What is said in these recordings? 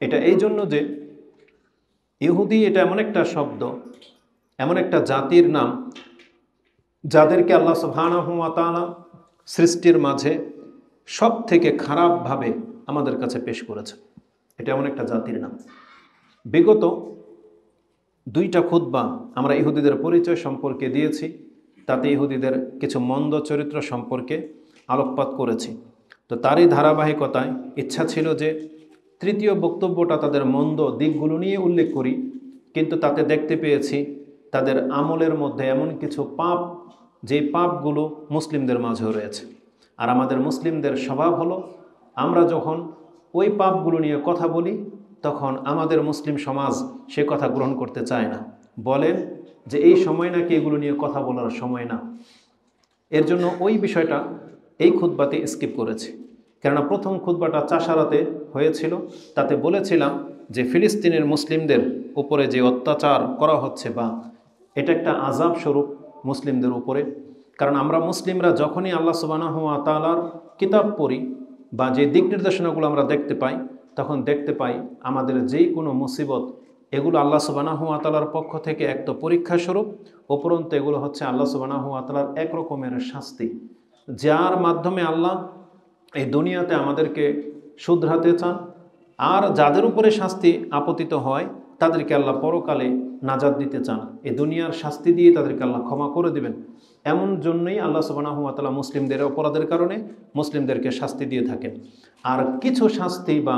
এটা এই জন্য যে ইহুদি এটা এমন একটা শব্দ, এমন একটা জাতির নাম যাদেরকে আল্লাহ সুবহানাহু ওয়া তাআলা সৃষ্টির মাঝে সব থেকে খারাপভাবে আমাদের কাছে পেশ করেছে। এটা এমন একটা জাতির নাম। বিগত দুইটা খুতবা আমরা ইহুদিদের পরিচয় সম্পর্কে দিয়েছি, তাতে ইহুদিদের কিছু মন্দ চরিত্র সম্পর্কে আলোকপাত করেছি। তো তারই ধারাবাহিকতায় ইচ্ছা ছিল যে তৃতীয় বক্তব্যটা তাদের মন্দ দিকগুলো নিয়ে উল্লেখ করি, কিন্তু তাতে দেখতে পেয়েছি তাদের আমলের মধ্যে এমন কিছু পাপ, যে পাপগুলো মুসলিমদের মাঝেও রয়েছে। আর আমাদের মুসলিমদের স্বভাব হলো, আমরা যখন ওই পাপগুলো নিয়ে কথা বলি তখন আমাদের মুসলিম সমাজ সে কথা গ্রহণ করতে চায় না, বলেন যে এই সময় নাকি এগুলো নিয়ে কথা বলার সময় না। এর জন্য ওই বিষয়টা এই খুতবাতে স্কিপ করেছি। কেননা প্রথম খুতবাটা চাষারাতে হয়েছিল, তাতে বলেছিলাম যে ফিলিস্তিনের মুসলিমদের উপরে যে অত্যাচার করা হচ্ছে বা এটা একটা আযাব স্বরূপ মুসলিমদের উপরে। কারণ আমরা মুসলিমরা যখনই আল্লাহ সুবহানাহু ওয়া তাআলার কিতাব পড়ি বা যে দিক নির্দেশনাগুলো আমরা দেখতে পাই, তখন দেখতে পাই আমাদের যেই কোনো মুসিবত এগুলো আল্লাহ সুবহানাহু ওয়া তাআলার পক্ষ থেকে এক তো পরীক্ষা স্বরূপ, উপরন্তু এগুলো হচ্ছে আল্লাহ সুবহানাহু ওয়া তাআলার এক রকমের শাস্তি, যার মাধ্যমে আল্লাহ এই দুনিয়াতে আমাদেরকে শুধরাতে চান। আর যাদের উপরে শাস্তি আপতিত হয় তাদেরকে আল্লাহ পরকালে নাজাত দিতে চান, এই দুনিয়ার শাস্তি দিয়ে তাদেরকে আল্লাহ ক্ষমা করে দিবেন। এমন জন্যই আল্লাহ সুবহানাহু ওয়া তাআলা মুসলিমদের অপরাধের কারণে মুসলিমদেরকে শাস্তি দিয়ে থাকেন। আর কিছু শাস্তি বা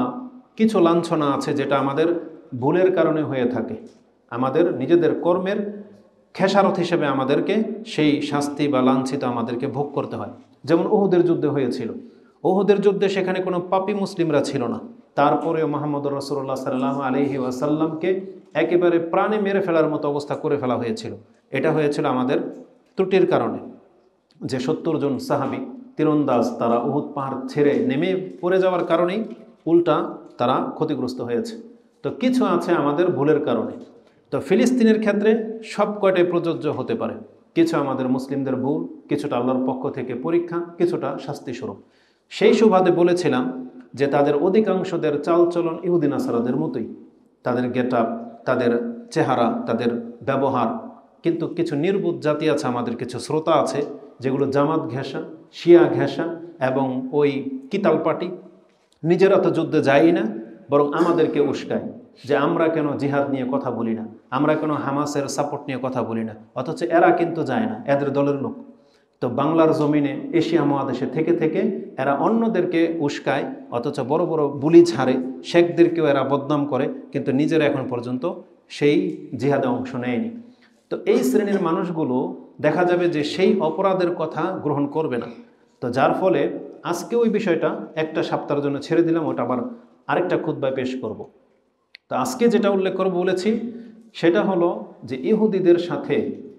কিছু লাঞ্ছনা আছে যেটা আমাদের ভুলের কারণে হয়ে থাকে, আমাদের নিজেদের কর্মের খেসারত হিসেবে আমাদেরকে সেই শাস্তি বা লাঞ্ছিত আমাদেরকে ভোগ করতে হয়। যেমন উহুদের যুদ্ধে হয়েছিল, উহুদের যুদ্ধে সেখানে কোনো পাপী মুসলিমরা ছিল না, তারপরেও মুহাম্মদুর রাসূলুল্লাহ সাল্লাল্লাহু আলাইহি ওয়াসাল্লামকে একেবারে প্রাণে মেরে ফেলার মতো অবস্থা করে ফেলা হয়েছিল। এটা হয়েছিল আমাদের ত্রুটির কারণে, যে ৭০ জন সাহাবী তীরন্দাজ তারা উহুদ পাহাড় ছেড়ে নেমে পড়ে যাওয়ার কারণেই উল্টা তারা ক্ষতিগ্রস্ত হয়েছে। তো কিছু আছে আমাদের ভুলের কারণে। তো ফিলিস্তিনের ক্ষেত্রে সব কয়টাই প্রযোজ্য হতে পারে, কিছু আমাদের মুসলিমদের ভুল, কিছুটা আল্লাহর পক্ষ থেকে পরীক্ষা, কিছুটা শাস্তিস্বরূপ। সেই সুবাদে বলেছিলাম যে তাদের অধিকাংশদের চালচলন ইহুদি নাসারাদের মতোই, তাদের গেটআপ, তাদের চেহারা, তাদের ব্যবহার। কিন্তু কিছু নির্বুধ জাতি আছে, আমাদের কিছু শ্রোতা আছে যেগুলো জামাত ঘেঁষা, শিয়া ঘেঁষা এবং ওই কিতাল পার্টি, নিজেরা তো যুদ্ধে যাই না, বরং আমাদেরকে উস্কায় যে আমরা কেন জিহাদ নিয়ে কথা বলি না, আমরা কেন হামাসের সাপোর্ট নিয়ে কথা বলি না, অথচ এরা কিন্তু যায় না, এদের দলের লোক। তো বাংলার জমিনে এশিয়া মহাদেশে থেকে থেকে এরা অন্যদেরকে উস্কায়, অথচ বড় বড় বুলি ঝাড়ে, শেখদেরকেও এরা বদনাম করে, কিন্তু নিজেরা এখন পর্যন্ত সেই জিহাদে অংশ নেয়নি। তো এই শ্রেণীর মানুষগুলো দেখা যাবে যে সেই অপরাধের কথা গ্রহণ করবে না। তো যার ফলে আজকে ওই বিষয়টা একটা সপ্তাহের জন্য ছেড়ে দিলাম, ওটা আবার আরেকটা খুতবায় পেশ করব। তো আজকে যেটা উল্লেখ করব বলেছি সেটা হলো যে ইহুদিদের সাথে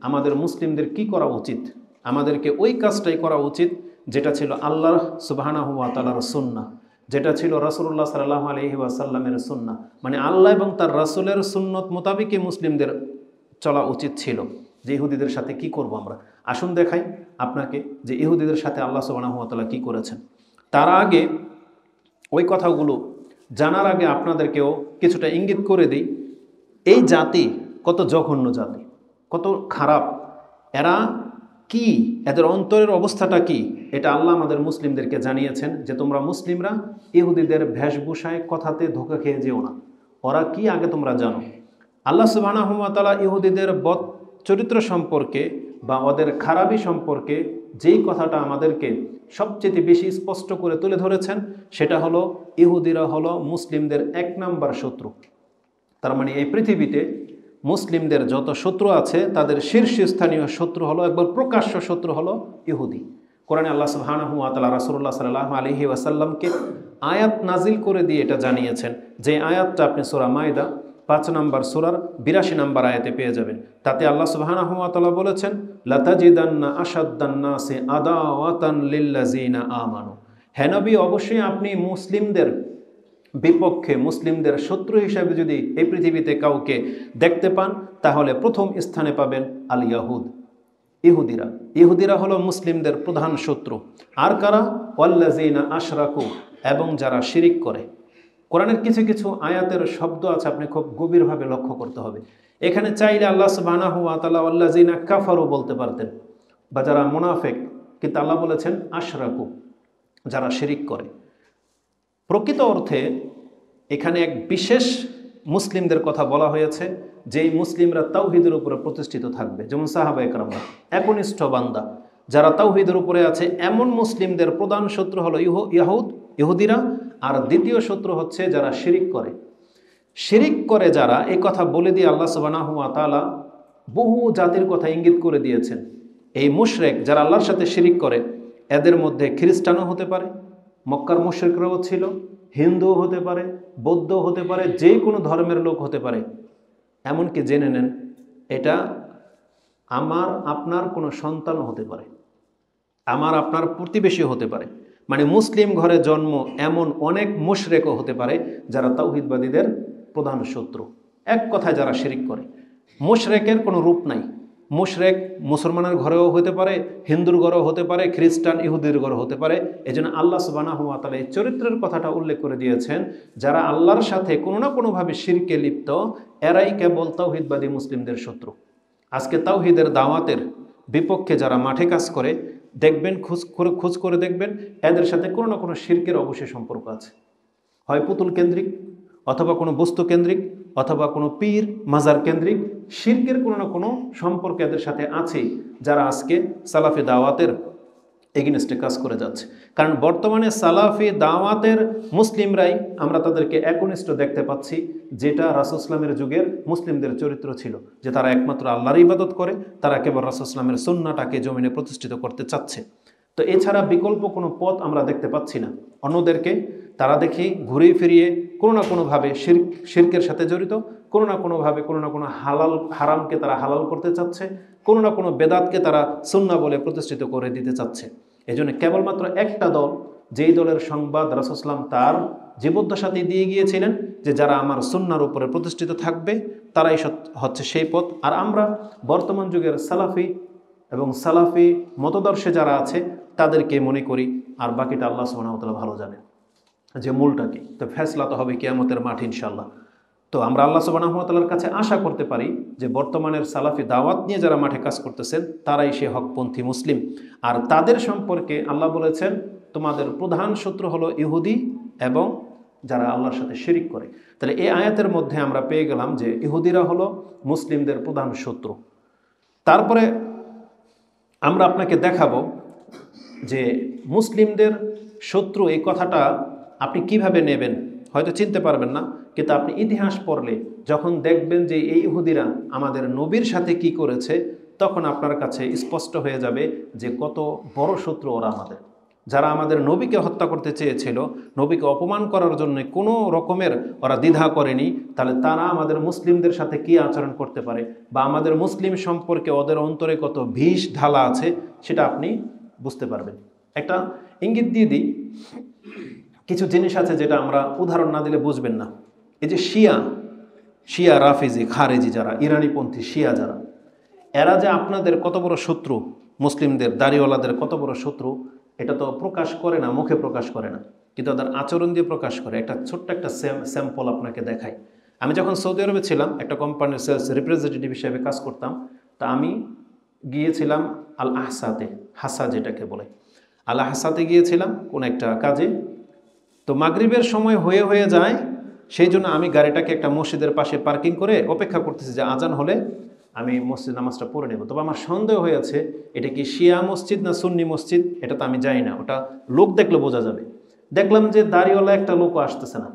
আমাদের মুসলিমদের কি করা উচিত। আমাদেরকে ওই কাজটাই করা উচিত যেটা ছিল আল্লাহ সুবহানাহু ওয়া তাআলার সুন্নাহ, যেটা ছিল রাসূলুল্লাহ সাল্লাল্লাহু আলাইহি ওয়াসাল্লামের সুন্নাহ। মানে আল্লাহ এবং তার রাসূলের সুন্নত মোতাবেকই মুসলিমদের চলা উচিত ছিল। যে ইহুদিদের সাথে কি করব আমরা, আসুন দেখাই আপনাকে যে ইহুদিদের সাথে আল্লাহ সুবহানাহু ওয়া তাআলা কি করেছেন। তার আগে ওই কথাগুলো জানার আগে আপনাদেরকেও কিছুটা ইঙ্গিত করে দিই, এই জাতি কত জঘন্য জাতি, কত খারাপ, এরা কি, এদের অন্তরের অবস্থাটা কি, এটা আল্লাহ আমাদের মুসলিমদেরকে জানিয়েছেন যে তোমরা মুসলিমরা ইহুদিদের বেশভূষায় কথাতে ধোঁকা খেয়ে যেও না। ওরা কি আগে তোমরা জানো। আল্লাহ সুবহানাহু ওয়া তাআলা ইহুদিদের বদ চরিত্র সম্পর্কে বা ওদের খারাপি সম্পর্কে যেই কথাটা আমাদেরকে সবচেয়ে বেশি স্পষ্ট করে তুলে ধরেছেন সেটা হলো ইহুদিরা হলো মুসলিমদের ১ নাম্বার শত্রু। তার মানে এই পৃথিবীতে মুসলিমদের যত শত্রু আছে তাদের শীর্ষস্থানীয় শত্রু হলো, একবার প্রকাশ্য শত্রু হলো ইহুদি। কোরআনে আল্লাহ সুবহানাহু ওয়া তাআলা রাসূলুল্লাহ সাল্লাল্লাহু আলাইহি ওয়াসাল্লামকে আয়াত নাজিল করে দিয়ে এটা জানিয়েছেন, যে আয়াতটা আপনি সূরা মাইদা ৫ নম্বর সূরার ৮২ নম্বর আয়াতে পেয়ে যাবেন। তাতে আল্লাহ সুবহানাহু ওয়া তাআলা বলেছেন, লাতাজিদান্না আশাদ্দান নাসি আদাওয়াতান লিল্লাযিনা আমানু। হে নবী, অবশ্যই আপনি মুসলিমদের বিপক্ষে, মুসলিমদের শত্রু হিসেবে যদি এই পৃথিবীতে কাউকে দেখতে পান তাহলে প্রথম স্থানে পাবেন আল ইয়াহুদ, ইহুদিরা। ইহুদিরা হলো মুসলিমদের প্রধান শত্রু। আর কারা? ওয়াল্লাযিনা আশরাকু, এবং যারা শিরিক করে। কোরআনের কিছু কিছু আয়াতের শব্দ আছে, আপনি খুব গভীরভাবে লক্ষ্য করতে হবে। এখানে চাইলে আল্লাহ সুবহানাহু ওয়া তাআলা আল্লাযিনা কাফারু বলতে পারতেন, বা যারা মুনাফিক, কিন্তু আল্লাহ বলেছেন আশরাকু, যারা শিরিক করে। প্রকৃত অর্থে এখানে এক বিশেষ মুসলিমদের কথা বলা হয়েছে, যেই মুসলিমরা তাওহীদের উপরে প্রতিষ্ঠিত থাকবে, যেমন সাহাবায়ে কেরামরা, একনিষ্ঠ বান্দা যারা তাওহীদের উপরে আছে, এমন মুসলিমদের প্রধান শত্রু হলো ইহুদিরা, আর দ্বিতীয় শত্রু হচ্ছে যারা শিরিক করে। শিরিক করে যারা, এই কথা বলে দিয়ে আল্লাহ সুবহানাহু ওয়া তাআলা বহু জাতির কথা ইঙ্গিত করে দিয়েছেন। এই মুশরিক যারা আল্লাহর সাথে শিরিক করে, এদের মধ্যে খ্রিস্টানও হতে পারে, মক্কার মুশরিকরাও ছিল, হিন্দুও হতে পারে, বৌদ্ধও হতে পারে, যে কোনো ধর্মের লোক হতে পারে। এমনকি জেনে নেন, এটা আমার আপনার কোনো সন্তানও হতে পারে, আমার আপনার প্রতিবেশী হতে পারে। মানে মুসলিম ঘরে জন্ম এমন অনেক মুশরিকও হতে পারে যারা তাওহীদবাদীদের প্রধান শত্রু। এক কথায় যারা শিরিক করে। মুশরিকের কোনো রূপ নাই। মুশরিক মুসলমানের ঘরেও হতে পারে, হিন্দুর ঘরেও হতে পারে, খ্রিস্টান ইহুদির ঘরেও হতে পারে। এজন্য আল্লাহ সুবহানাহু ওয়া তাআলা এই চরিত্রের কথাটা উল্লেখ করে দিয়েছেন, যারা আল্লাহর সাথে কোনো না কোনোভাবে শিরকে লিপ্ত, এরাই কেবল তাওহীদবাদী মুসলিমদের শত্রু। আজকে তাওহীদের দাওয়াতের বিপক্ষে যারা মাঠে কাজ করে, দেখবেন, খোঁজ করে দেখবেন, এদের সাথে কোনো না কোনো শিরকের অবশ্যই সম্পর্ক আছে। হয় পুতুল কেন্দ্রিক, অথবা কোনো বস্তু কেন্দ্রিক, অথবা কোনো পীর মাজার কেন্দ্রিক, শিরকের কোনো না কোনো সম্পর্ক এদের সাথে আছে, যারা আজকে সালাফি দাওয়াতের এগেইনস্টে কাজ করে যাচ্ছে। কারণ বর্তমানে সালাফি দাওয়াতের মুসলিমরাই আমরা তাদেরকে একনিষ্ঠ দেখতে পাচ্ছি, যেটা রাসূল ইসলামের যুগের মুসলিমদের চরিত্র ছিল, যে তারা একমাত্র আল্লাহর ইবাদত করে, তারা কেবল রাসূল ইসলামের সুন্নাহটাকে জমিনে প্রতিষ্ঠিত করতে চাচ্ছে। তো এছাড়া বিকল্প কোনো পথ আমরা দেখতে পাচ্ছি না। অন্যদেরকে তারা দেখি ঘুরিয়ে ফিরিয়ে কোনো না কোনোভাবে শিরকের সাথে জড়িত, কোনো না কোনোভাবে কোনো না কোনো হারামকে তারা হালাল করতে চাচ্ছে, কোনো না কোনো বেদাতকে তারা সুন্নাহ বলে প্রতিষ্ঠিত করে দিতে চাচ্ছে। এই জন্য কেবলমাত্র একটা দল, যেই দলের সংবাদ রাসূল সাল্লাল্লাহু আলাইহি ওয়াসাল্লাম তার জীবদ্দশাতে দিয়ে গিয়েছিলেন, যে যারা আমার সুন্নাহর উপরে প্রতিষ্ঠিত থাকবে তারাই হচ্ছে সেই পথ। আর আমরা বর্তমান যুগের সালাফি এবং সালাফি মতদর্শে যারা আছে তাদেরকে মনে করি, আর বাকিটা আল্লাহ সুবহানাহু ওয়া তাআলা ভালো জানেন যে মূলটা কি। তো ফেসলা তো হবে কিয়ামতের মাঠ ইনশাআল্লাহ। তো আমরা আল্লাহ সুবহানাহু ওয়া তাআলার কাছে আশা করতে পারি যে বর্তমানের সালাফি দাওয়াত নিয়ে যারা মাঠে কাজ করতেছেন, তারাই সে হকপন্থী মুসলিম। আর তাদের সম্পর্কে আল্লাহ বলেছেন, তোমাদের প্রধান শত্রু হলো ইহুদি এবং যারা আল্লাহর সাথে শিরিক করে। তাহলে এই আয়াতের মধ্যে আমরা পেয়ে গেলাম যে ইহুদিরা হলো মুসলিমদের প্রধান শত্রু। তারপরে আমরা আপনাকে দেখাবো যে মুসলিমদের শত্রু এই কথাটা আপনি কিভাবে নেবেন, হয়তো চিনতে পারবেন না, কিন্তু আপনি ইতিহাস পড়লে যখন দেখবেন যে এই ইহুদিরা আমাদের নবীর সাথে কি করেছে, তখন আপনার কাছে স্পষ্ট হয়ে যাবে যে কত বড় শত্রু ওরা আমাদের। যারা আমাদের নবীকে হত্যা করতে চেয়েছিল, নবীকে অপমান করার জন্য কোনো রকমের ওরা দ্বিধা করেনি, তাহলে তারা আমাদের মুসলিমদের সাথে কি আচরণ করতে পারে, বা আমাদের মুসলিম সম্পর্কে ওদের অন্তরে কত বিষ ঢালা আছে, সেটা আপনি বুঝতে পারবেন। একটা ইঙ্গিত দিয়ে দিই, কিছু জিনিস আছে যেটা আমরা উদাহরণ না দিলে বুঝবেন না। এই যে শিয়া রাফিজি খারেজি, যারা ইরানিপন্থী শিয়া যারা, এরা যে আপনাদের কত বড় শত্রু, মুসলিমদের দাড়িওয়ালাদের কত বড় শত্রু, এটা তো প্রকাশ করে না, মুখে প্রকাশ করে না, কিন্তু তাদের আচরণ দিয়ে প্রকাশ করে। একটা ছোট্ট একটা স্যাম্পল আপনাকে দেখাই। আমি যখন সৌদি আরবে ছিলাম, একটা কোম্পানির সেলস রিপ্রেজেন্টেটিভ হিসেবে কাজ করতাম, তা আমি গিয়েছিলাম আল আহসাতে, হাসা যেটাকে বলে, আল আহসাতে গিয়েছিলাম কোন একটা কাজে। তো মাগরিবের সময় হয়ে যায়, সেই জন্য আমি গাড়িটাকে একটা মসজিদের পাশে পার্কিং করে অপেক্ষা করতেছি যে আজান হলে আমি মসজিদ নামাজটা পড়ে নেব। তবে আমার সন্দেহ হয়েছে এটা কি শিয়া মসজিদ না সুন্নি মসজিদ, এটা তো আমি জানি না, ওটা লোক দেখলে বোঝা যাবে। দেখলাম যে দাড়িওয়ালা একটা লোকও আসতেছে না।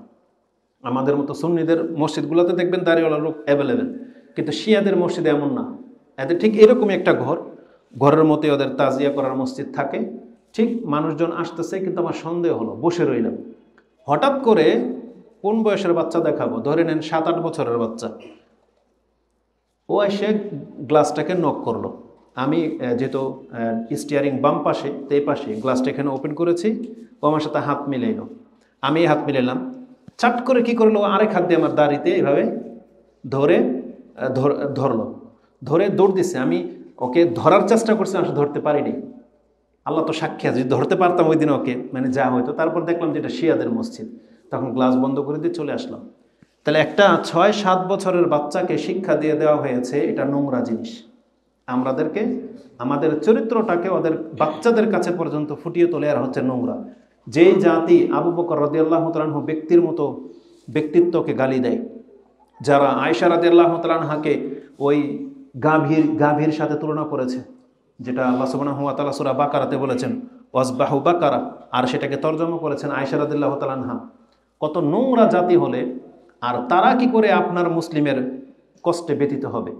আমাদের মতো সুন্নিদের মসজিদগুলোতে দেখবেন দাড়িওয়ালা লোক অ্যাভেলেবেল, কিন্তু শিয়াদের মসজিদে এমন না। এদের ঠিক এরকমই একটা ঘরের মতো ওদের তাজিয়া করার মসজিদ থাকে, ঠিক মানুষজন আসতেছে, কিন্তু আমার সন্দেহ হলো, বসে রইলাম। হঠাৎ করে কোন বয়সের বাচ্চা দেখাবো, ধরে নেন 7-8 বছরের বাচ্চা, ও এসে গ্লাসটাকে নক করলো। আমি যেহেতু স্টিয়ারিং বাম পাশে, তো এই পাশে গ্লাসটা এখানে ওপেন করেছি, ও আমার সাথে হাত মিলাইলো, আমি হাত মিলাইলাম। চাট করে কি করলো, আরেক হাত দিয়ে আমার দাড়িতে এইভাবে ধরে দৌড় দিচ্ছে। আমি ওকে ধরার চেষ্টা করছি, আসলে ধরতে পারিনি। আল্লাহ তো সাক্ষী আছে, যদি ধরতে পারতাম ওই দিন ওকে, মানে যা হয়তো। তারপর দেখলাম যে এটা শিয়াদের মসজিদ। তখন গ্লাস বন্ধ করে দিয়ে চলে আসলাম। তাহলে একটা 6-7 বছরের বাচ্চাকে শিক্ষা দিয়ে দেওয়া হয়েছে এটা নোংরা জিনিস। আমাদেরকে আমাদের চরিত্রটাকে ওদের বাচ্চাদের কাছে পর্যন্ত ফুটিয়ে তোলে আর হচ্ছে নোংরা। যেই জাতি আবু বকর রাদিয়াল্লাহু তাআলা আনহু ব্যক্তির মতো ব্যক্তিত্বকে গালি দেয়, যারা আয়েশা রাদিয়াল্লাহু তাআলা আনহাকে ওই গাভীর সাথে তুলনা করেছে, যেটা আল্লাহ সুবহানাহু ওয়া তাআলা সূরা বাকারাতে বলেছেন ওয়াসবাহু বাকারা, আর সেটাকে তর্জমা করেছেন আয়েশা রাদিয়াল্লাহু তাআলা আনহা। কত নোংরা জাতি হলে আর তারা কি করে আপনার মুসলিমের কষ্টে ব্যতীত হবে?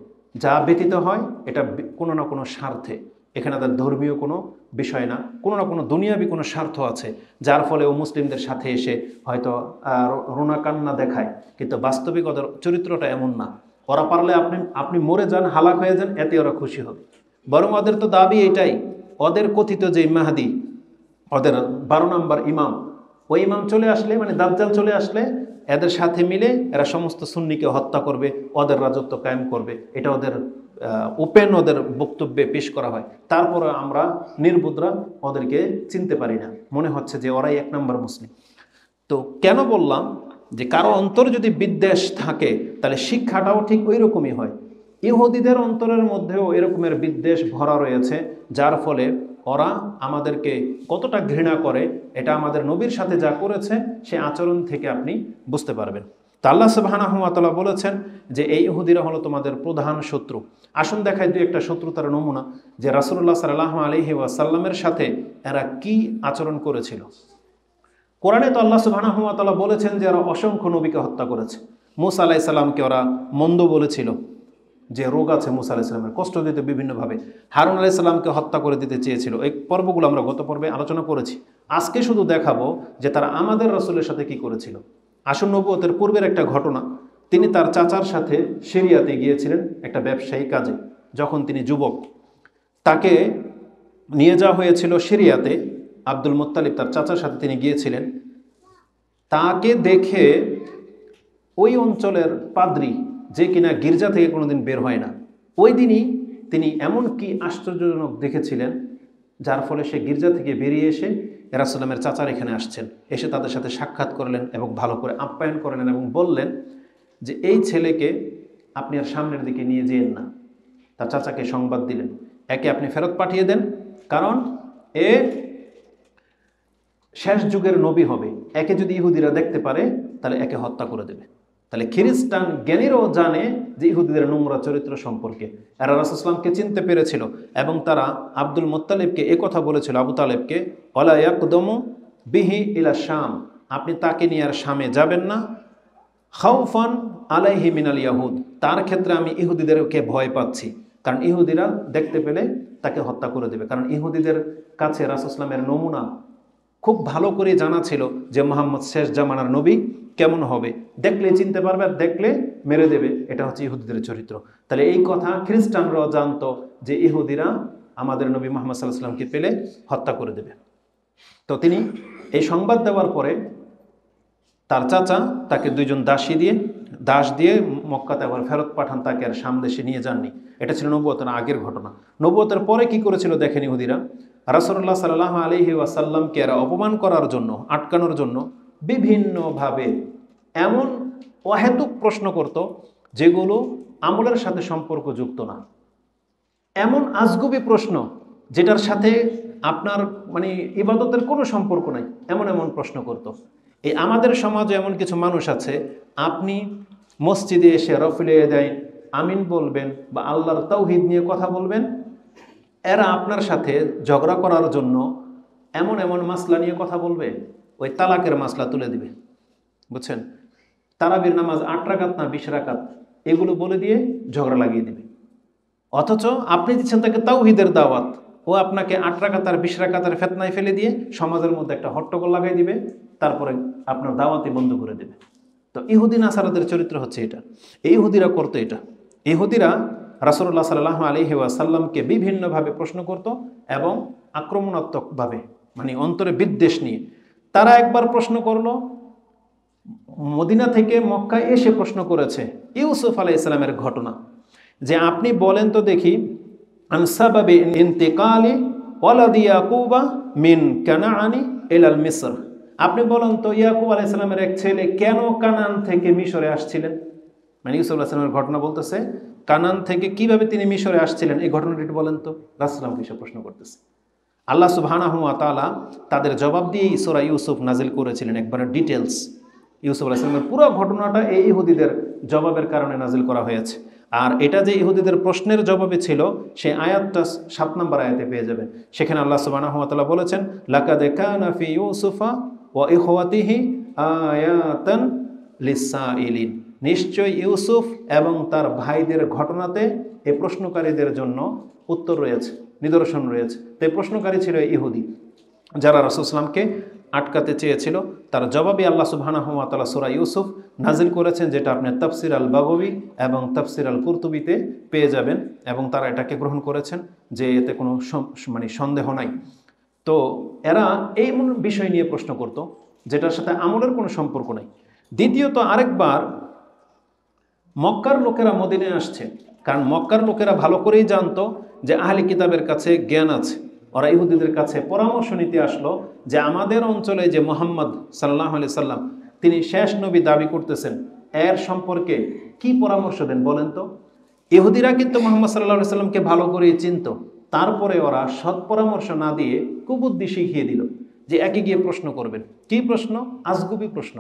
যা ব্যতীত হয় এটা কোনো না কোনো স্বার্থে, এখানে তাদের ধর্মীয় কোনো বিষয় না, কোনো না কোনো দুনিয়াবি কোনো স্বার্থ আছে, যার ফলে ও মুসলিমদের সাথে এসে হয়তো রোনা কান্না দেখায়, কিন্তু বাস্তবিক ওদের চরিত্রটা এমন না। ওরা পারলে আপনি মরে যান, হালাক হয়ে যান, এতে ওরা খুশি হবে। বরং ওদের তো দাবি এটাই, ওদের কথিত যে মাহাদি, ওদের 12 নম্বর ইমাম, ওই ইমাম চলে আসলে, মানে দাজ্জাল চলে আসলে এদের সাথে মিলে এরা সমস্ত সুন্নিকে হত্যা করবে, ওদের রাজত্ব কায়েম করবে। এটা ওদের ওপেন ওদের বক্তব্যে পেশ করা হয়। তারপরে আমরা নির্বুদ্রা ওদেরকে চিনতে পারি না, মনে হচ্ছে যে ওরাই 1 নম্বর মুসলিম। তো কেন বললাম যে কারো অন্তর যদি বিদ্বেষ থাকে তাহলে শিক্ষাটাও ঠিক ওই রকমই হয়। ইহুদিদের অন্তরের মধ্যেও এরকমের বিদ্বেষ ভরা রয়েছে, যার ফলে ওরা আমাদেরকে কতটা ঘৃণা করে এটা আমাদের নবীর সাথে যা করেছে সে আচরণ থেকে আপনি বুঝতে পারবেন। তা আল্লাহ সুবহানাহু ওয়া তাআলা বলেছেন যে এই ইহুদিরা হলো তোমাদের প্রধান শত্রু। আসুন দেখাই দুই একটা শত্রুতার নমুনা, যে রাসূলুল্লাহ সাল্লাল্লাহু আলাইহি ওয়াসাল্লামের সাথে এরা কি আচরণ করেছিল। কোরআনে তো আল্লাহ সুবহানাহু ওয়া তাআলা বলেছেন যে এরা অসংখ্য নবীকে হত্যা করেছে। মূসা আলাইহিস সালামকে ওরা মন্দ বলেছিল, যে রোগ আছে মূসা আলাইহিস সালামের, কষ্ট দিতে বিভিন্নভাবে। হারুন আলাইহিস সালামকে হত্যা করে দিতে চেয়েছিল। এই পর্বগুলো আমরা গত পর্বে আলোচনা করেছি। আজকে শুধু দেখাবো যে তারা আমাদের রাসূলের সাথে কি করেছিল। আসুন নবুয়তের পূর্বের একটা ঘটনা। তিনি তার চাচার সাথে সিরিয়াতে গিয়েছিলেন একটা ব্যবসায়ী কাজে। যখন তিনি যুবক, তাকে নিয়ে যাওয়া হয়েছিল সিরিয়াতে। আব্দুল মুত্তালিব তার চাচার সাথে তিনি গিয়েছিলেন। তাকে দেখে ওই অঞ্চলের পাদ্রী, যে কিনা গির্জা থেকে কোনোদিন বের হয় না, ওই দিনই তিনি এমন কি আশ্চর্যজনক দেখেছিলেন, যার ফলে সে গির্জা থেকে বেরিয়ে এসে রাসূলের চাচার এখানে আসছেন, এসে তাদের সাথে সাক্ষাৎ করলেন এবং ভালো করে আপ্যায়ন করলেন এবং বললেন যে এই ছেলেকে আপনি আর সামনের দিকে নিয়ে যেয়েন না। তার চাচাকে সংবাদ দিলেন, একে আপনি ফেরত পাঠিয়ে দেন, কারণ এ শেষ যুগের নবী হবে। একে যদি ইহুদিরা দেখতে পারে তাহলে একে হত্যা করে দেবে। তাহলে খ্রিস্টান জ্ঞানীরাও জানে যে ইহুদিদের নোংরা চরিত্র সম্পর্কে। এরা রাসূল সাল্লাল্লাহু চিনতে পেরেছিল এবং তারা আব্দুল মুত্তালিবকে কথা বলেছিল, আবু তালেবকে, ওয়ালা ইয়াকদমু বিহি ইলা শাম, আপনি তাকে নিয়ে আর শামে যাবেন না, খাউফান আলাইহি মিনাল ইয়াহুদ, তার ক্ষেত্রে আমি ইহুদিদেরকে ভয় পাচ্ছি, কারণ ইহুদিরা দেখতে পেলে তাকে হত্যা করে দেবে। কারণ ইহুদিদের কাছে রাসূল সাল্লাল্লাহু নমুনা খুব ভালো করে জানা ছিল যে মুহাম্মদ শেষ জামানার নবী কেমন হবে, দেখলে চিনতে পারবে, আর দেখলে মেরে দেবে। এটা হচ্ছে ইহুদিদের চরিত্র। তাহলে এই কথা খ্রিস্টানরাও জানতো যে ইহুদিরা আমাদের নবী মুহাম্মদ সাল্লাল্লাহু আলাইহি ওয়াসাল্লামকে পেলে হত্যা করে দেবে। তো তিনি এই সংবাদ দেওয়ার পরে তার চাচা তাকে 2জন দাস দিয়ে মক্কাতে আবার ফেরত পাঠান, তাকে আর শাম দেশে নিয়ে যাননি। এটা ছিল নবুয়তের আগের ঘটনা। নবুয়তের পরে কি করেছিল দেখেন ইহুদিরা। রাসূলুল্লাহ সাল্লাল্লাহু আলাইহি ওয়াসাল্লামকে এরা অপমান করার জন্য, আটকানোর জন্য বিভিন্নভাবে এমন অহেতুক প্রশ্ন করত যেগুলো আমলের সাথে সম্পর্কযুক্ত না। এমন আজগুবি প্রশ্ন যেটার সাথে আপনার মানে ইবাদতের কোনো সম্পর্ক নাই, এমন এমন প্রশ্ন করত। এই আমাদের সমাজে এমন কিছু মানুষ আছে, আপনি মসজিদে এসে রফিলে দেয় আমিন বলবেন বা আল্লাহর তাওহীদ নিয়ে কথা বলবেন, এরা আপনার সাথে ঝগড়া করার জন্য এমন এমন মাসলা নিয়ে কথা বলবে, ওই তালাকের মাসলা তুলে দিবে। বুঝছেন, তারাবির নামাজ 8 রাকাত না 20 রাকাত, এগুলো বলে দিয়ে ঝগড়া লাগিয়ে দিবে। অথচ আপনি দিচ্ছেন তাকে তাওহীদের দাওয়াত, ও আপনাকে 8 রাকাত আর 20 রাকাতের ফিতনায় ফেলে দিয়ে সমাজের মধ্যে একটা হট্টগোল লাগাই দিবে, তারপরে আপনার দাওয়াতই বন্ধ করে দেবে। তো ইহুদি নাসারাদের চরিত্র হচ্ছে এটা। এই ইহুদিরা করতো এটা। ইহুদিরা রাসূলুল্লাহ সাল্লাল্লাহু আলাইহি ওয়াসাল্লামকে বিভিন্নভাবে প্রশ্ন করত এবং আক্রমণাত্মকভাবে, মানে অন্তরে বিদ্বেষ নিয়ে। তারা একবার প্রশ্ন করলো, মদিনা থেকে মক্কায় এসে প্রশ্ন করেছে ইউসুফ আলাইহিস সালামের ঘটনা, যে আপনি বলেন তো দেখি, আন সাবাবি ইন্তিকালি ওয়ালাদি ইয়াকুবা মিন কানাআনি ইলাল মিসর, আপনি বলেন তো ইয়াকুব আলাইহিস সালামের এক ছেলে কেন কানান থেকে মিশরে আসছিলেন? মানে ইউসুফ আলাইহিস সালামের ঘটনা বলতেছে, কানান থেকে কিভাবে তিনি মিশরে আসছিলেন এই ঘটনাটি একটু বলেন তো। রাসূলুল্লাহ সাল্লাল্লাহু আলাইহি ওয়াসাল্লাম প্রশ্ন করতেছে। আল্লাহ সুবহানাহু ওয়া তাআলা তাদের জবাব দিয়েই সূরা ইউসুফ নাজিল করেছিলেন, একবারে ডিটেলস। ইউসুফ আলাইহিস সালামের পুরো ঘটনাটা এই ইহুদিদের জবাবের কারণে নাজিল করা হয়েছে। আর এটা যে ইহুদিদের প্রশ্নের জবাবে ছিল সেই আয়াতটা 7 নম্বর আয়াতে পেয়ে যাবেন। সেখানে আল্লাহ সুবহানাহু ওয়া তাআলা বলেছেন, লাকাদ কানা ফি ইউসুফা ওয়া ইখওয়াতিহি আয়াতান লিসাইলিন। নিশ্চয় ইউসুফ এবং তার ভাইদের ঘটনাতে এই প্রশ্নকারীদের জন্য উত্তর রয়েছে, নিদর্শন রয়েছে। তো এই প্রশ্নকারী ছিল ইহুদি যারা রাসূল সাল্লামকে আটকাতে চেয়েছিল। তার জবাবে আল্লাহ সুবহানাহু ওয়া তাআলা সূরা ইউসুফ নাজিল করেছেন, যেটা আপনি তাফসির আল বাগাবী এবং তাফসির আল কুরতুবীতে পেয়ে যাবেন, এবং তারা এটাকে গ্রহণ করেছেন যে এতে কোনো সন্দেহ নাই। তো এরা এই বিষয় নিয়ে প্রশ্ন করত যেটার সাথে আমলের কোনো সম্পর্ক নাই। দ্বিতীয়ত আরেকবার মক্কার লোকেরা মদিনায় আসছে, কারণ মক্কার লোকেরা ভালো করেই জানতো যে আহলে কিতাবের কাছে জ্ঞান আছে। ওরা ইহুদিদের কাছে পরামর্শ নিতে আসলো যে আমাদের অঞ্চলে যে মুহাম্মদ সাল্লাল্লাহু আলাইহি সাল্লাম তিনি শেষ নবী দাবি করতেছেন, এর সম্পর্কে কি পরামর্শ দেন বলেন তো। ইহুদিরা কিন্তু মুহাম্মদ সাল্লাল্লাহু আলাইহি সাল্লামকে ভালো করেই চিনত, তারপরে ওরা সৎ পরামর্শ না দিয়ে কুবুদ্ধি শিখিয়ে দিল যে একে গিয়ে প্রশ্ন করবেন। কি প্রশ্ন? আজগুবি প্রশ্ন।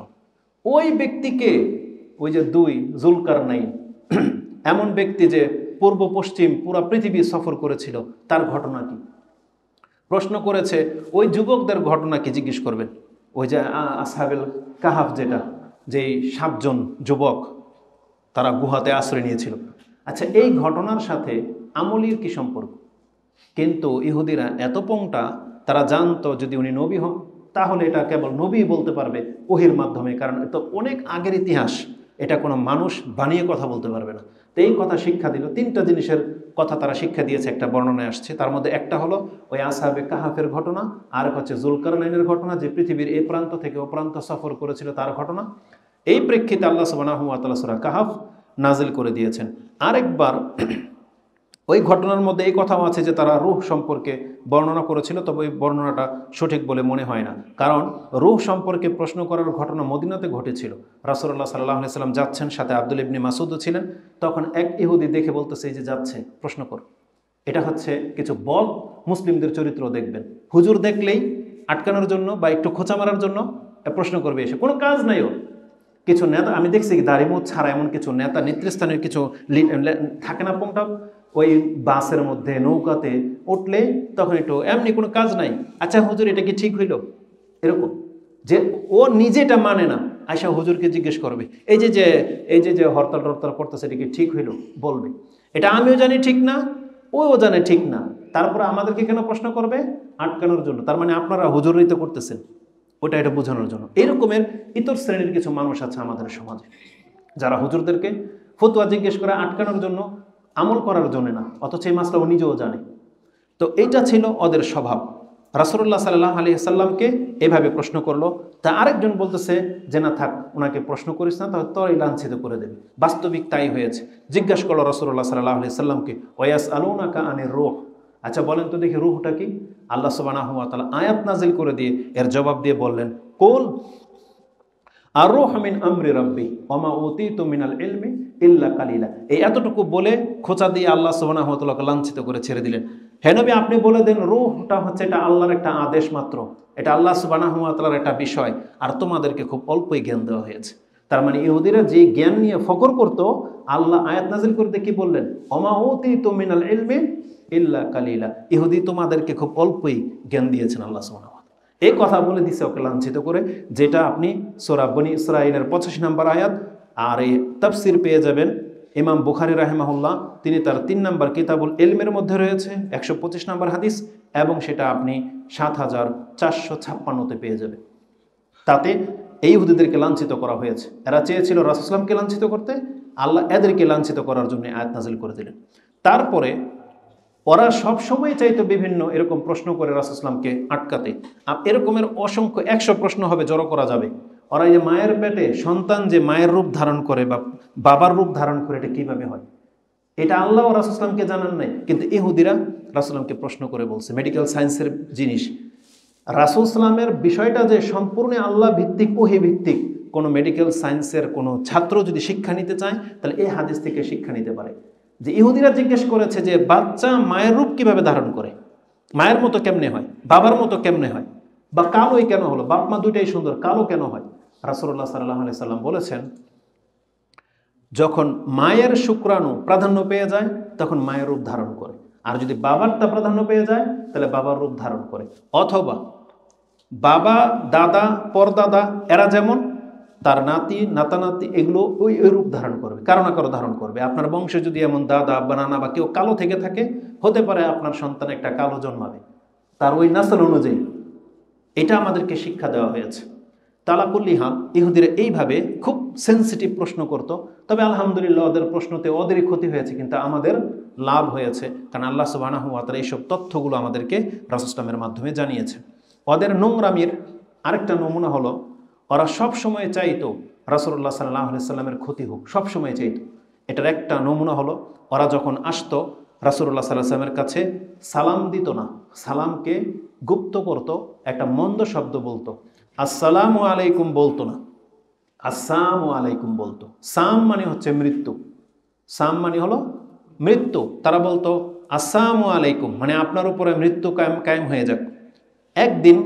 ওই ব্যক্তিকে, ওই যে 2 জুলকারনাইন, এমন ব্যক্তি যে পূর্ব পশ্চিম পুরা পৃথিবী সফর করেছিল, তার ঘটনা কি? প্রশ্ন করেছে ওই যুবকদের ঘটনা কি জিজ্ঞেস করবেন। ওই যে আসহাবুল কাহাফ, যেটা যেই 7 জন যুবক তারা গুহাতে আশ্রয় নিয়েছিল। আচ্ছা, এই ঘটনার সাথে আমলির কি সম্পর্ক? কিন্তু ইহুদিরা এত পংটা, তারা জানতো যদি উনি নবী হন তাহলে এটা কেবল নবী বলতে পারবে ওহির মাধ্যমে, কারণ এটা অনেক আগের ইতিহাস, এটা কোনো মানুষ বানিয়ে কথা বলতে পারবে না। তো এই কথা শিক্ষা দিল। 3টা জিনিসের কথা তারা শিক্ষা দিয়েছে, একটা বর্ণনায় আসছে। তার মধ্যে একটা হলো ওই আসহাবে কাহাফের ঘটনা, আর হচ্ছে জুলকারনাইনের ঘটনা, যে পৃথিবীর এই প্রান্ত থেকে ও প্রান্ত সফর করেছিল তার ঘটনা। এই প্রেক্ষিতে আল্লাহ সুবহানাহু ওয়া তাআলা সূরা কাহাফ নাজিল করে দিয়েছেন। আরেকবার ওই ঘটনার মধ্যে এই কথাও আছে যে তারা রূহ সম্পর্কে বর্ণনা করেছিল, তবে ওই বর্ণনাটা সঠিক বলে মনে হয় না, কারণ রূহ সম্পর্কে প্রশ্ন করার ঘটনা মদিনাতে ঘটেছিল। রাসূলুল্লাহ সাল্লাল্লাহু আলাইহি সাল্লাম যাচ্ছেন, সাথে আব্দুল ইবনে মাসউদও ছিলেন। তখন এক ইহুদি দেখে বলতেছে, এই যে যাচ্ছে, প্রশ্ন কর। এটা হচ্ছে কিছু বদ মুসলিমদের চরিত্র দেখবেন, হুজুর দেখলেই আটকানোর জন্য বা একটু খোঁচা মারার জন্য প্রশ্ন করবে, এসে কোনো কাজ নাই ওর। কিছু নেতা আমি দেখছি দাড়িমুখ ছাড়া এমন কিছু নেতা নেতৃস্থানের কিছু থাকে না পংটা, ওই বাসের মধ্যে নৌকাতে উঠলে তখন একটু এমনি কোনো কাজ নাই, আচ্ছা হুজুর এটা কি ঠিক হইল, এরকম যে ও নিজেটা মানে না, আয়সা হুজুরকে জিজ্ঞেস করবে এই যে হরতাল টরতাল করতেছে এটা কি ঠিক হইল, বলবে এটা আমিও জানি ঠিক না, ওও জানে ঠিক না, তারপরে আমাদেরকে কেন প্রশ্ন করবে? আটকানোর জন্য। তার মানে আপনারা হুজুরই তো করতেছেন, ওটা এটা বোঝানোর জন্য। এরকমের ইতর শ্রেণীর কিছু মানুষ আছে আমাদের সমাজে, যারা হুজুরদেরকে ফতোয়া জিজ্ঞেস করে আটকানোর জন্য, আমল করার জন্য না, অথচ এই মাসলা ও নিজেও জানে। তো এইটা ছিল ওদের স্বভাব। রাসূলুল্লাহ সাল্লাল্লাহু আলাইহি সাল্লামকে এভাবে প্রশ্ন করলো। তা আরেকজন বলতেছে যে না থাক, ওনাকে প্রশ্ন করিস না, তাহলে তোরই লাঞ্ছিত করে দেবে। বাস্তবিক তাই হয়েছে। জিজ্ঞাসা করলো রাসূলুল্লাহ সাল্লাল্লাহু আলাইহি সাল্লামকে, ওয়ায়াসআলুনাকা আনির রূহ, আচ্ছা বলেন তো দেখি রূহটা কি? আল্লাহ সুবহানাহু ওয়া তাআলা আয়াত নাজিল করে দিয়ে এর জবাব দিয়ে বললেন, কুল আর-রূহু মিন আমরি রাব্বি ওয়া মা উতীতু মিনাল ইলমি ইল্লা কালিলা। এই এতটুকু বলে খোঁচা দিয়ে আল্লাহ সুবহানাহু ওয়া তাআলাকে লাঞ্ছিত করে ছেড়ে দিলেন। হে নবী, আপনি বলে দেন রূহটা হচ্ছে এটা আল্লাহর একটা আদেশ মাত্র, এটা আল্লাহ সুবহানাহু ওয়া তাআলার একটা বিষয়, আর তোমাদেরকে খুব অল্পই জ্ঞান দেওয়া হয়েছে। তার মানে ইহুদিরা যে জ্ঞান নিয়ে ফখর করতো, আল্লাহ আয়াত নাজিল করতে কি বললেন? ওয়া মা উতীতু মিনাল ইলমি ইল্লা কালিলা। ইহুদি তোমাদেরকে খুব অল্পই জ্ঞান দিয়েছেন আল্লাহ সুবহানাহু ওয়া তাআলা। এই কথা বলে দিছে ওকে লাঞ্ছিত করে, যেটা আপনি সূরা বনী ইসরাঈলের 85 নম্বর আয়াত আর এই তাফসীর পেয়ে যাবেন ইমাম বুখারী রাহিমাহুল্লাহ, তিনি তার 3 নম্বর কিতাবুল ইলমের মধ্যে রয়েছে 125 নম্বর হাদিস, এবং সেটা আপনি 7456তে পেয়ে যাবেন। তাতে এই ইহুদিদেরকে লাঞ্ছিত করা হয়েছে। এরা চেয়েছিল রাসূল সাল্লাল্লাহু আলাইহি ওয়াসাল্লামকে লাঞ্ছিত করতে, আল্লাহ এদেরকে লাঞ্ছিত করার জন্য আয়াত নাজিল করে দিলেন। তারপরে ওরা সবসময় চাইতো বিভিন্ন এরকম প্রশ্ন করে রাসূল সাল্লাল্লাহু আলাইহি ওয়াসাল্লামকে আটকাতে। এরকমের অসংখ্য 100 প্রশ্ন হবে, জড়ো করা যাবে। ওরা যে মায়ের পেটে সন্তান যে মায়ের রূপ ধারণ করে বা বাবার রূপ ধারণ করে, এটা কিভাবে হয়? এটা আল্লাহ ও রাসূল সাল্লাল্লাহু আলাইহি ওয়াসাল্লামকে জানান নাই, কিন্তু ইহুদিরা রাসূল সাল্লাল্লাহু আলাইহি ওয়াসাল্লামকে প্রশ্ন করে বলছে। মেডিকেল সায়েন্সের জিনিস রাসূল সাল্লামের বিষয়টা যে সম্পূর্ণ আল্লাহ ভিত্তিক, ওহী ভিত্তিক, কোনো মেডিকেল সায়েন্সের কোনো ছাত্র যদি শিক্ষা নিতে চায় তাহলে এই হাদিস থেকে শিক্ষা নিতে পারে। যে ইহুদিরা জিজ্ঞেস করেছে যে বাচ্চা মায়ের রূপ কিভাবে ধারণ করে, মায়ের মতো কেমনে হয়, বাবার মতো কেমনে হয়, বা কালোই কেন হলো, বাপ মা দুইটাই সুন্দর, কালো কেন হয়? রাসূলুল্লাহ সাল্লাল্লাহু আলাইহি সাল্লাম বলেছেন, যখন মায়ের শুক্রাণু প্রাধান্য পেয়ে যায় তখন মায়ের রূপ ধারণ করে, আর যদি বাবারটা প্রাধান্য পেয়ে যায় তাহলে বাবার রূপ ধারণ করে। অথবা বাবা, দাদা, পরদাদা এরা যেমন, তার নাতি, নাতানাতি এগুলো ওই ওই রূপ ধারণ করবে, কারো না কারো ধারণ করবে। আপনার বংশে যদি এমন দাদা বা নানা বা কেউ কালো থেকে থাকে, হতে পারে আপনার সন্তান একটা কালো জন্মাবে, তার ওই নাসল অনুযায়ী। এটা আমাদেরকে শিক্ষা দেওয়া হয়েছে। তালাকুল্লি হাল ইহুদিরা এইভাবে খুব সেন্সিটিভ প্রশ্ন করত। তবে আলহামদুলিল্লাহ ওদের প্রশ্নতে ওদেরই ক্ষতি হয়েছে, কিন্তু আমাদের লাভ হয়েছে, কারণ আল্লাহ সুবহানাহু ওয়া তাআলা এইসব তথ্যগুলো আমাদেরকে রাসূল ইসলামের মাধ্যমে জানিয়েছে। ওদের নোংরামির আরেকটা নমুনা হলো, ওরা সব সময় চাইতো রাসূলুল্লাহ সাল্লাল্লাহু আলাইহি সাল্লামের ক্ষতি হোক, সব সময় চাইতো। এটার একটা নমুনা হলো, ওরা যখন আসতো রাসূলুল্লাহ সাল্লাল্লাহু আলাইহি সাল্লামের কাছে, সালাম দিত না, সালামকে গুপ্ত করতো, একটা মন্দ শব্দ বলতো, আসসালামু আলাইকুম বলতো না, আসসালামু আলাইকুম বলতো। সাম মানে হচ্ছে মৃত্যু, সাম মানে হলো মৃত্যু। তারা বলতো আসসালামু আলাইকুম মানে আপনার উপরে মৃত্যু কায়েম হয়ে যাক। একদিন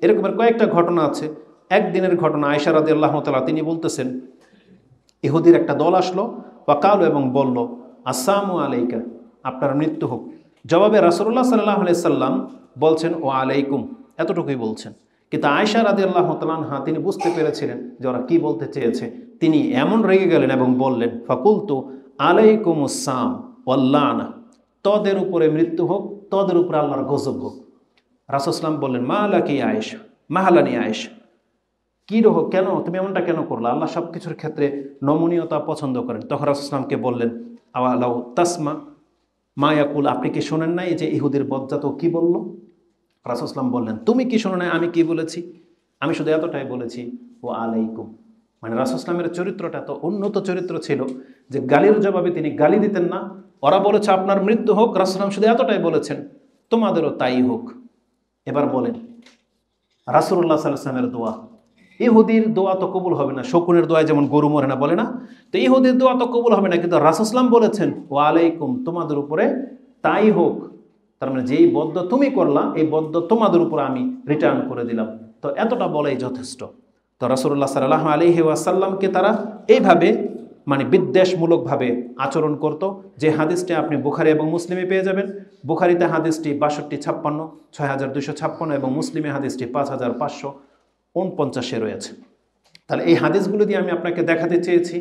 এরকমের কয়েকটা ঘটনা আছে। একদিনের ঘটনা, আয়েশা রাদিয়াল্লাহু তাআলা তিনি বলতেছেন, ইহুদির একটা দল আসলো, ওয়াকাল এবং বলল আসসালামু আলাইকা, আপনার মৃত্যু হোক। জবাবে রাসূলুল্লাহ সাল্লাল্লাহু আলাইহি সাল্লাম বলছেন ওয়া আলাইকুম, এতটুকুই বলছেন। কিন্তু আয়েশা রাদিয়াল্লাহু তাআলা আনহা তিনি বুঝতে পেরেছিলেন যে ওরা কি বলতে চেয়েছে। তিনি এমন রেগে গেলেন এবং বললেন, ফাকুলতু আলাইকুমুস সাম ওয়াল্লানা, তদের উপরে মৃত্যু হোক, তদের উপরে আল্লাহর গজব হোক। রাসূল সাল্লাম বললেন, মা লাকি আয়েশা, মাহালানি আয়েশা, কি রহ, কেন তুমি এমনটা কেন করলা? আল্লাহ সব কিছুর ক্ষেত্রে নমনীয়তা পছন্দ করেন। তখন রাসূল সাল্লামকে বললেন, আওয়ালাউ তাসমা মা ইয়াকুল, আপনি কি শোনেন নাই যে ইহুদির বজ্জাত কি বলল? রাসূল সাল্লাম বললেন, তুমি কি শোনো নাই আমি কি বলেছি? আমি শুধু এতটাই বলেছি, ও আলাইকুম। মানে রাসূল সাল্লামের চরিত্রটা তো উন্নত চরিত্র ছিল যে গালির জবাবে তিনি গালি দিতেন না। ওরা বলেছে আপনার মৃত্যু হোক, রাসূল সাল্লাম শুধু এতটাই বলেছেন, তোমাদেরও তাই হোক। এবার বলেন রাসূলুল্লাহ সাল্লাল্লাহু আলাইহি ওয়াসাল্লামের দোয়া, ইহুদির দোয়া তো কবুল হবে না, শকুনের দোয়া যেমন গরু মরে না বলে না, তো ইহুদির দোয়া তো কবুল হবে না, কিন্তু রাসূল সাল্লাম বলেছেন ওয়া আলাইকুম, তোমাদের উপরে তাই হোক। তার মানে যেই বদ্দ তুমি করলা, এই বদ্দ তোমাদের উপর আমি রিটার্ন করে দিলাম। তো এতটা বলাই যথেষ্ট। তো রাসূলুল্লাহ সাল্লাল্লাহু আলাইহি ওয়াসাল্লামকে তারা এইভাবে মানে বিদ্বেষমূলকভাবে আচরণ করত, যে হাদিসটি আপনি বুখারী এবং মুসলিমে পেয়ে যাবেন। বুখারীতে হাদিসটি 6256, 6256 এবং মুসলিমে হাদিসটি 5549 রয়েছে। তাহলে এই হাদিসগুলো দিয়ে আমি আপনাকে দেখাতে চেয়েছি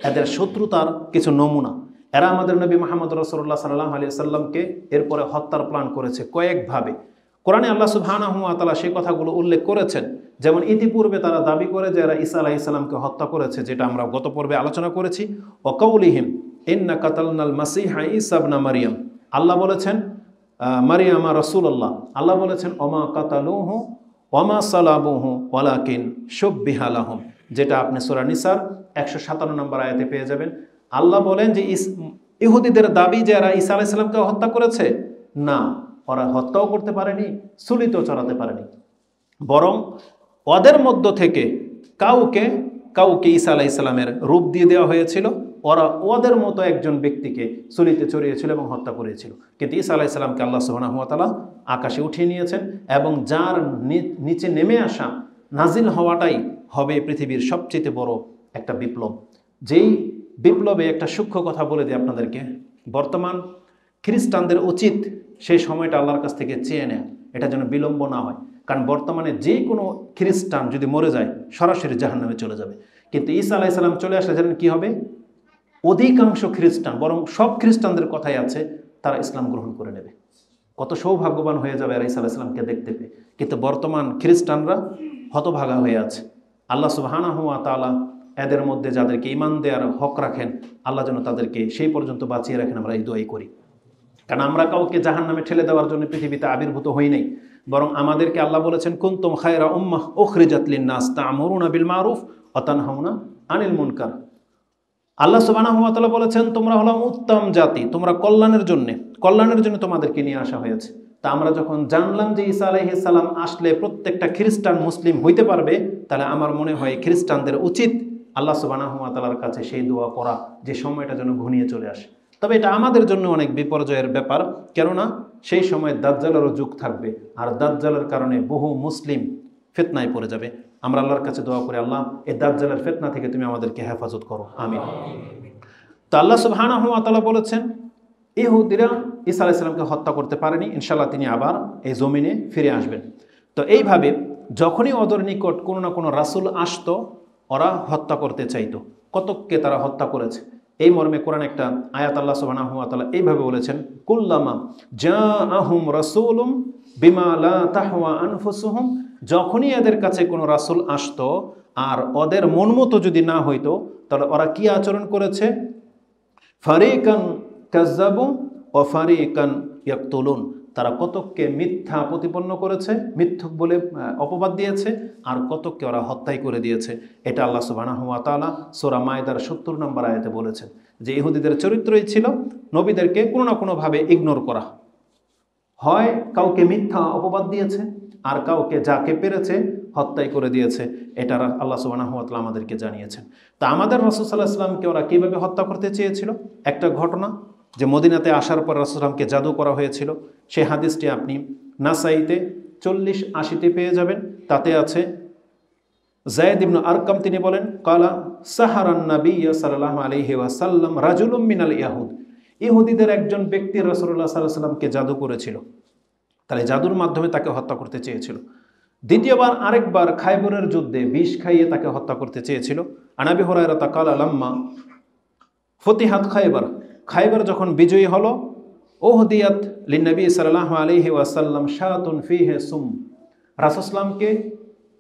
এদের শত্রুতার কিছু নমুনা। এরা আমাদের নবী মুহাম্মদ রাসূলুল্লাহ সাল্লাল্লাহু আলাইহি সাল্লামকে এরপরে হত্যার প্ল্যান করেছে কয়েকভাবে। কোরআনে আল্লাহ সুবহানাহু ওয়া তাআলা সেই কথাগুলো উল্লেখ করেছেন। যেমন ইতিপূর্বে তারা দাবি করে যে এরা ঈসা আলাইহিস সালামকে হত্যা করেছে, যেটা আমরা গত পর্বে আলোচনা করেছি। ওয়া কাউলিহিম ইন্না কাতালনাল মাসিহা ঈসা ইবনে মারইয়াম, আল্লাহ বলেছেন মারইয়াম রাসূলুল্লাহ, আল্লাহ বলেছেন ওমা কাতালুহু ওমা সালাবুহু ওয়ালাকিন শুববিহা লাহুম, যেটা আপনি সূরা নিসার 157 নম্বর আয়াতে পেয়ে যাবেন। আল্লাহ বলেন যে ইহুদিদের দাবি যে এরা ঈসা আলাইহিস সালামকে হত্যা করেছে, না, ওরা হত্যাও করতে পারেনি, সুলিতেও চড়াতে পারেনি, বরং ওদের মধ্য থেকে কাউকে কাউকে ঈসা আলাইহিস সালামের রূপ দিয়ে দেওয়া হয়েছিল। ওরা ওদের মতো একজন ব্যক্তিকে সুলিতে চড়িয়েছিল এবং হত্যা করেছিল। কিন্তু ঈসা আলাইহিস সালামকে আল্লাহ সুবহানাহু ওয়া তাআলা আকাশে উঠিয়ে নিয়েছেন, এবং যার নিচে নেমে আসা, নাজিল হওয়াটাই হবে পৃথিবীর সবচেয়ে বড় একটা বিপ্লব। যেই বিপ্লবে একটা সূক্ষ্ম কথা বলে দিই আপনাদেরকে, বর্তমান খ্রিস্টানদের উচিত সেই সময়টা আল্লাহর কাছ থেকে চেয়ে নেয়, এটা যেন বিলম্ব না হয়। কারণ বর্তমানে যে কোনো খ্রিস্টান যদি মরে যায় সরাসরি জাহান্নামে চলে যাবে। কিন্তু ঈসা আলাইহিস সালাম চলে আসলে জানেন কি হবে? অধিকাংশ খ্রিস্টান, বরং সব খ্রিস্টানদের কথাই আছে, তারা ইসলাম গ্রহণ করে নেবে। কত সৌভাগ্যবান হয়ে যাবে আর ঈসা আলাইহিস সালামকে দেখতে পেয়ে। কিন্তু বর্তমান খ্রিস্টানরা হতভাগা হয়ে আছে। আল্লাহ সুবহানাহু ওয়া তাআলা এদের মধ্যে যাদেরকে ঈমান দেওয়ার হক রাখেন, আল্লাহ যেন তাদেরকে সেই পর্যন্ত বাঁচিয়ে রাখেন, আমরা এই দোয়াই করি। কারণ আমরা কাউকে জাহান্নামে ঠেলে দেওয়ার জন্য পৃথিবীতে আবির্ভূত হই নাই, বরং আমাদেরকে আল্লাহ বলেছেন কুনতুম খায়রা উম্মাহ উখরিজাত লিন-নাস তা'মুরুনা বিল মারুফ ওয়া তানহাউনা আনিল মুনকার। আল্লাহ সুবহানাহু ওয়া তাআলা বলেছেন তোমরা হলো উত্তম জাতি, তোমরা কল্যাণের জন্য তোমাদেরকে নিয়ে আসা হয়েছে। তা আমরা যখন জানলাম যে ঈসা আলাইহিস সালাম আসলে প্রত্যেকটা খ্রিস্টান মুসলিম হইতে পারবে, তাহলে আমার মনে হয় খ্রিস্টানদের উচিত আল্লাহ সুবহানাহু ওয়া তাআলার কাছে সেই দোয়া করা যে সময়টা যেন ঘনিয়ে চলে আসে। তবে এটা আমাদের জন্য অনেক বিপর্যয়ের ব্যাপার, কেননা সেই সময় দাজ্জালেরও যুগ থাকবে, আর দাজ্জালের কারণে বহু মুসলিম ফিতনায় পড়ে যাবে। আমরা আল্লাহর কাছে দোয়া করি, আল্লাহ এই দাজ্জালের ফিতনা থেকে তুমি আমাদেরকে হেফাজত করো, আমিন। তো আল্লাহ সুবহানাহু ওয়া তাআলা বলেছেন ইহুদিরা ঈসা আলাইহিস সালামকে হত্যা করতে পারেনি, ইনশাআল্লাহ তিনি আবার এই জমিনে ফিরে আসবেন। তো এইভাবে যখনই ওদের নিকট কোনো না কোনো রাসূল আসতো, ওরা হত্যা করতে চাইতো। কতককে তারা হত্যা করেছে। এই মর্মে কোরআন একটা আয়াত আল্লাহ সুবহানাহু ওয়া তাআলা এইভাবে বলেছেন, কুল্লামা জাআহুম রাসূলুম বিমা লা তাহওয়া আনফুসুহুম, যখনই এদের কাছে কোনো রাসূল আসতো আর ওদের মন মতো যদি না হইতো, তাহলে ওরা কি আচরণ করেছে? ফারিকান কাজ্জাবু ওয়া ফারিকান ইয়াকতুলুন, তারা কতককে মিথ্যা প্রতিপন্ন করেছে, মিথ্যুক বলে অপবাদ দিয়েছে, আর কতককে ওরা হত্যাই করে দিয়েছে। এটা আল্লাহ সুবহানাহু ওয়া তাআলা সূরা মায়দার ৭০ নম্বর আয়াতে বলেছেন যে ইহুদিদের চরিত্রই ছিল নবীদেরকে কোনো না কোনোভাবে ইগনোর করা। হয় কাউকে মিথ্যা অপবাদ দিয়েছে, আর কাউকে যাকে পেরেছে হত্যাই করে দিয়েছে। এটা আল্লাহ সুবহানাহু ওয়া তাআলা আমাদেরকে জানিয়েছেন। তা আমাদের রাসূল সাল্লাল্লাহু আলাইহি ওয়াসাল্লামকে ওরা কীভাবে হত্যা করতে চেয়েছিল? একটা ঘটনা, যে মদিনাতে আসার পর রাসূল সাল্লামকে জাদু করা হয়েছিল, সেই হাদিসটি আপনি নাসাইতে 40-80তে পেয়ে যাবেন। তাতে আছে যায়েদ ইবনে আরকাম তিনি বলেন, কালা সাহারান নাবিয়্য সাল্লাল্লাহু আলাইহি ওয়াসাল্লাম রাজুলুম মিনাল ইয়াহুদ, ইহুদিদের একজন ব্যক্তি রাসূলুল্লাহ সাল্লাল্লাহু আলাইহি ওয়াসাল্লামকে জাদু করেছিল, তাহলে জাদুর মাধ্যমে তাকে হত্যা করতে চেয়েছিল। দ্বিতীয়বার আরেকবার খায়বরের যুদ্ধে বিষ খাইয়ে তাকে হত্যা করতে চেয়েছিল। আনাবি হুরায়রা কালা লাম্মা ফতিহাত খায়বার, খায়বার যখন বিজয়ী হলো, উহদিয়াত লিন্নবী সাল্লাল্লাহু আলাইহি ওয়াসাল্লাম শাতুন ফিহি সুম, রাসূল সাল্লামকে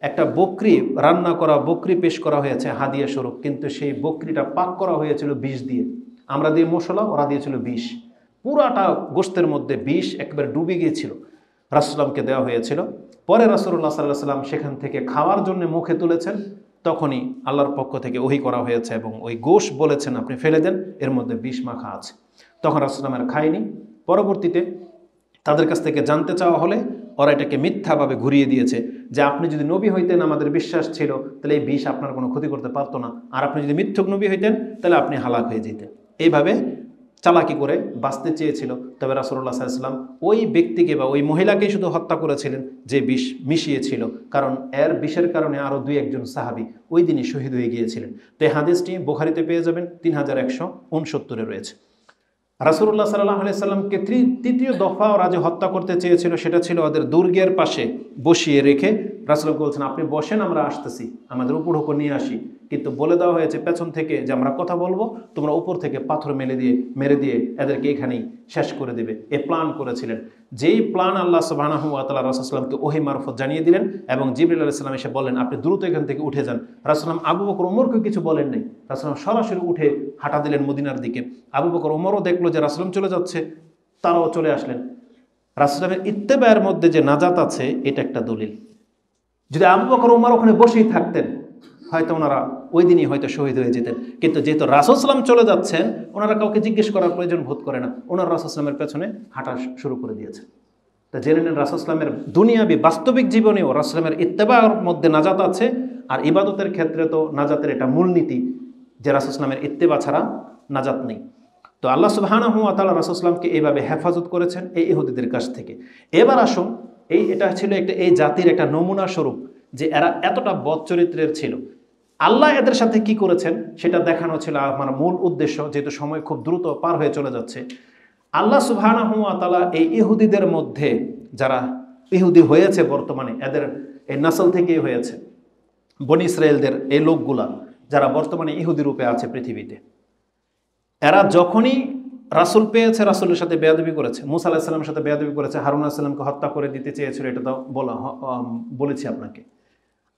একটা বকরি, রান্না করা বকরি পেশ করা হয়েছে হাদিয়া স্বরূপ, কিন্তু সেই বকরিটা পাক করা হয়েছিল বিষ দিয়ে। আমরা দিয়ে মশলা, ওরা দিয়েছিল বিষ, পুরাটা গোশতের মধ্যে বিষ একবার ডুবে গিয়েছিল, রাসূল সাল্লামকে দেওয়া হয়েছিল। পরে রাসূলুল্লাহ সাল্লাল্লাহু আলাইহি ওয়াসাল্লাম সেখান থেকে খাওয়ার জন্য মুখে তুলেছেন, তখনই আল্লাহর পক্ষ থেকে ওহী করা হয়েছে এবং ওই গোশ বলেছেন আপনি ফেলে দেন, এর মধ্যে বিষ মাখা আছে। তখন রাসূল সাল্লাল্লাহু আলাইহি ওয়াসাল্লাম খায়নি। পরবর্তীতে তাদের কাছ থেকে জানতে চাওয়া হলে ওরা এটাকে মিথ্যাভাবে ঘুরিয়ে দিয়েছে যে আপনি যদি নবী হইতেন, আমাদের বিশ্বাস ছিল, তাহলে এই বিষ আপনার কোনো ক্ষতি করতে পারতো না, আর আপনি যদি মিথ্যুক নবী হইতেন তাহলে আপনি হালাক হয়ে যেতেন। এইভাবে চালাকি করে বাঁচতে চেয়েছিল। তবে রাসূলুল্লাহ সাল্লাল্লাহু আলাইহি ওয়াসাল্লাম ওই ব্যক্তিকে বা ওই মহিলাকেই শুধু হত্যা করেছিলেন যে বিষ মিশিয়েছিল, কারণ এর বিষের কারণে আরও 2-1 সাহাবী ওই দিনই শহীদ হয়ে গিয়েছিলেন। তো এই হাদিসটি বুখারীতে পেয়ে যাবেন, 3169 রয়েছে। রাসূলুল্লাহ সাল্লাল্লাহু আলাইহি ওয়াসাল্লামকে তৃতীয় দফা ওরা যে হত্যা করতে চেয়েছিল, সেটা ছিল ওদের দুর্গের পাশে বসিয়ে রেখে রাসূল বলছেন আপনি বসেন, আমরা আসতেছি, আমাদের উপর নিয়ে আসি। কিন্তু বলে দেওয়া হয়েছে পেছন থেকে যে আমরা কথা বলবো, তোমরা উপর থেকে পাথর মেরে দিয়ে এদেরকে এখানেই শেষ করে দেবে। এ প্ল্যান করেছিলেন। যেই প্ল্যান আল্লাহ সুবহানাহু ওয়া তাআলা রাসূল সাল্লাল্লাহু আলাইহি ওয়াসাল্লামকে ওহী মারফত জানিয়ে দিলেন এবং জিবরিল আলাইহিস সালাম এসে বললেন আপনি দ্রুত এখান থেকে উঠে যান। রাসূল সাল্লাল্লাহু আবু বকর ওমরকে কিছু বলেন নাই, রাসূল সাল্লাল্লাহু সরাসরি উঠে হাঁটা দিলেন মদিনার দিকে। আবু বকর ওমরও দেখলো যে রাসূল চলে যাচ্ছে, তারাও চলে আসলেন। রাসূল সাল্লাল্লাহু ইত্তেবায়ের মধ্যে যে নাজাত আছে, এটা একটা দলিল। যদি আবু বকর ওমর ওখানে বসেই থাকতেন, হয়তো ওনারা ওই দিনই হয়তো শহীদ হয়ে যেতেন। কিন্তু যেহেতু রাসূল সাল্লাল্লাহু চলে যাচ্ছেন, ওনারা কাউকে জিজ্ঞেস করার প্রয়োজন বোধ করে না, ওনারা রাসূল সাল্লাল্লাহু পেছনে হাঁটা শুরু করে দিয়েছে। তা জেনে নেন রাসূল সাল্লাল্লাহু দুনিয়াবি বাস্তবিক জীবনেও রাসূল সাল্লাল্লাহু ইত্তেবার মধ্যে নাজাত আছে। আর ইবাদতের ক্ষেত্রে তো নাজাতের এটা মূলনীতি যে রাসূল সাল্লাল্লাহু ইত্তেবা ছাড়া নাজাত নেই। তো আল্লাহ সুবহানাহু ওয়া তাআলা রাসূল সাল্লাল্লাহু এইভাবে হেফাজত করেছেন এই ইহুদিদের কাছ থেকে। এবার আসুন, এটা ছিল এই জাতির একটা নমুনা স্বরূপ যে এরা এতটা বদ চরিত্রের ছিল। আল্লাহ এদের সাথে কি করেছেন সেটা দেখানো ছিল আমার মূল উদ্দেশ্য, যেহেতু সময় খুব দ্রুত পার হয়ে চলে যাচ্ছে। আল্লাহ সুবহানাহু ওয়া তাআলা এই ইহুদিদের মধ্যে যারা ইহুদি হয়েছে বর্তমানে, এদের এই নাসল থেকেই হয়েছে, বনি ইসরায়েলদের এই লোকগুলা যারা বর্তমানে ইহুদি রূপে আছে পৃথিবীতে, এরা যখনই রাসূল পেয়েছে রাসূলের সাথে বেয়াদবি করেছে। মুসা আলাইহিস সালামের সাথে বেয়াদবি করেছে, হারুন আলাইহিস সালামকে হত্যা করে দিতে চেয়েছিল, এটা তো বলেছি আপনাকে।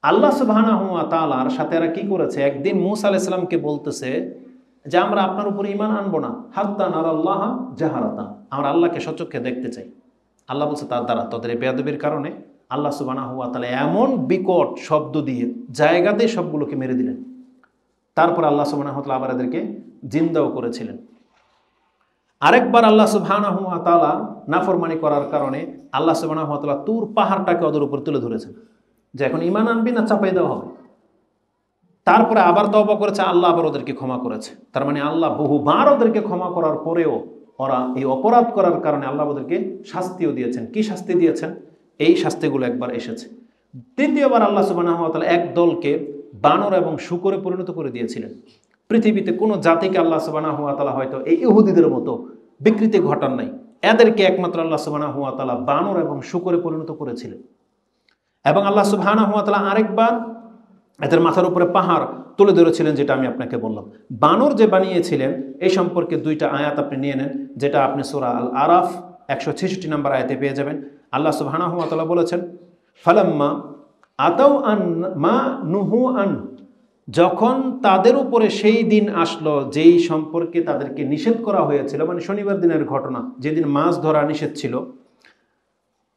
আল্লাহ সুবহানাহু ওয়া তাআলার সাথে এরা কি করেছে, একদিন মুসা আলাইহিস সালামকে বলতেছে যে আমরা আপনার উপর ঈমান আনবো না হাত্তা নারাল্লাহ জাহারাতা, আমরা আল্লাহকে সচক্ষে দেখতে চাই। আল্লাহ বলছে তার দ্বারা তোদের এই বেয়াদবির কারণে আল্লাহ সুবহানাহু ওয়া তাআলা এমন বিকট শব্দ দিয়ে জায়গাতেই সবগুলোকে মেরে দিলেন। তারপর আল্লাহ সুবহানাহু ওয়া তাআলা আবার এদেরকে জিন্দাও করেছিলেন। আরেকবার আল্লাহ সুবহানাহু ওয়া তাআলা নাফরমানি করার কারণে আল্লাহ সুবহানাহু ওয়া তাআলা তুর পাহাড়টাকে ওদের উপর তুলে ধরেছেন যে এখন ঈমান আনবি না চাপাই দেওয়া হবে। তারপরে আবার তওবা করেছে, আল্লাহ আবার ওদেরকে ক্ষমা করেছে। তার মানে আল্লাহ বহুবার ওদেরকে ক্ষমা করার পরেও ওরা এই অপরাধ করার কারণে আল্লাহ ওদেরকে শাস্তিও দিয়েছেন। কি শাস্তি দিয়েছেন? এই শাস্তিগুলো একবার এসেছে। দ্বিতীয়বার আল্লাহ সুবহানাহু ওয়া তাআলা এক দলকে বানর এবং শূকরে পরিণত করে দিয়েছিলেন। পৃথিবীতে কোনো জাতিকে আল্লাহ সুবহানাহু ওয়া তাআলা হয়তো এই ইহুদিদের মতো বিকৃতি ঘটান নাই, এদেরকে একমাত্র আল্লাহ সুবহানাহু ওয়া তাআলা বানর এবং শূকরে পরিণত করেছিলেন। এবং আল্লাহ সুবহানাহু ওয়া তাআলা আরেকবার এদের মাথার উপরে পাহাড় তুলে ধরেছিলেন, যেটা আমি আপনাকে বললাম। বানর যে বানিয়েছিলেন এই সম্পর্কে দুইটা আয়াত আপনি নিয়ে নেন, যেটা আপনি সূরা আল আরাফ 166 নম্বর আয়াতে পেয়ে যাবেন। আল্লাহ সুবহানাহু ওয়া তাআলা বলেছেন, ফালাম্মা আতাউ আন মা নুহু আন, যখন তাদের উপরে সেই দিন আসলো যেই সম্পর্কে তাদেরকে নিষেধ করা হয়েছিল, মানে শনিবার দিনের ঘটনা, যেদিন মাছ ধরা নিষেধ ছিল,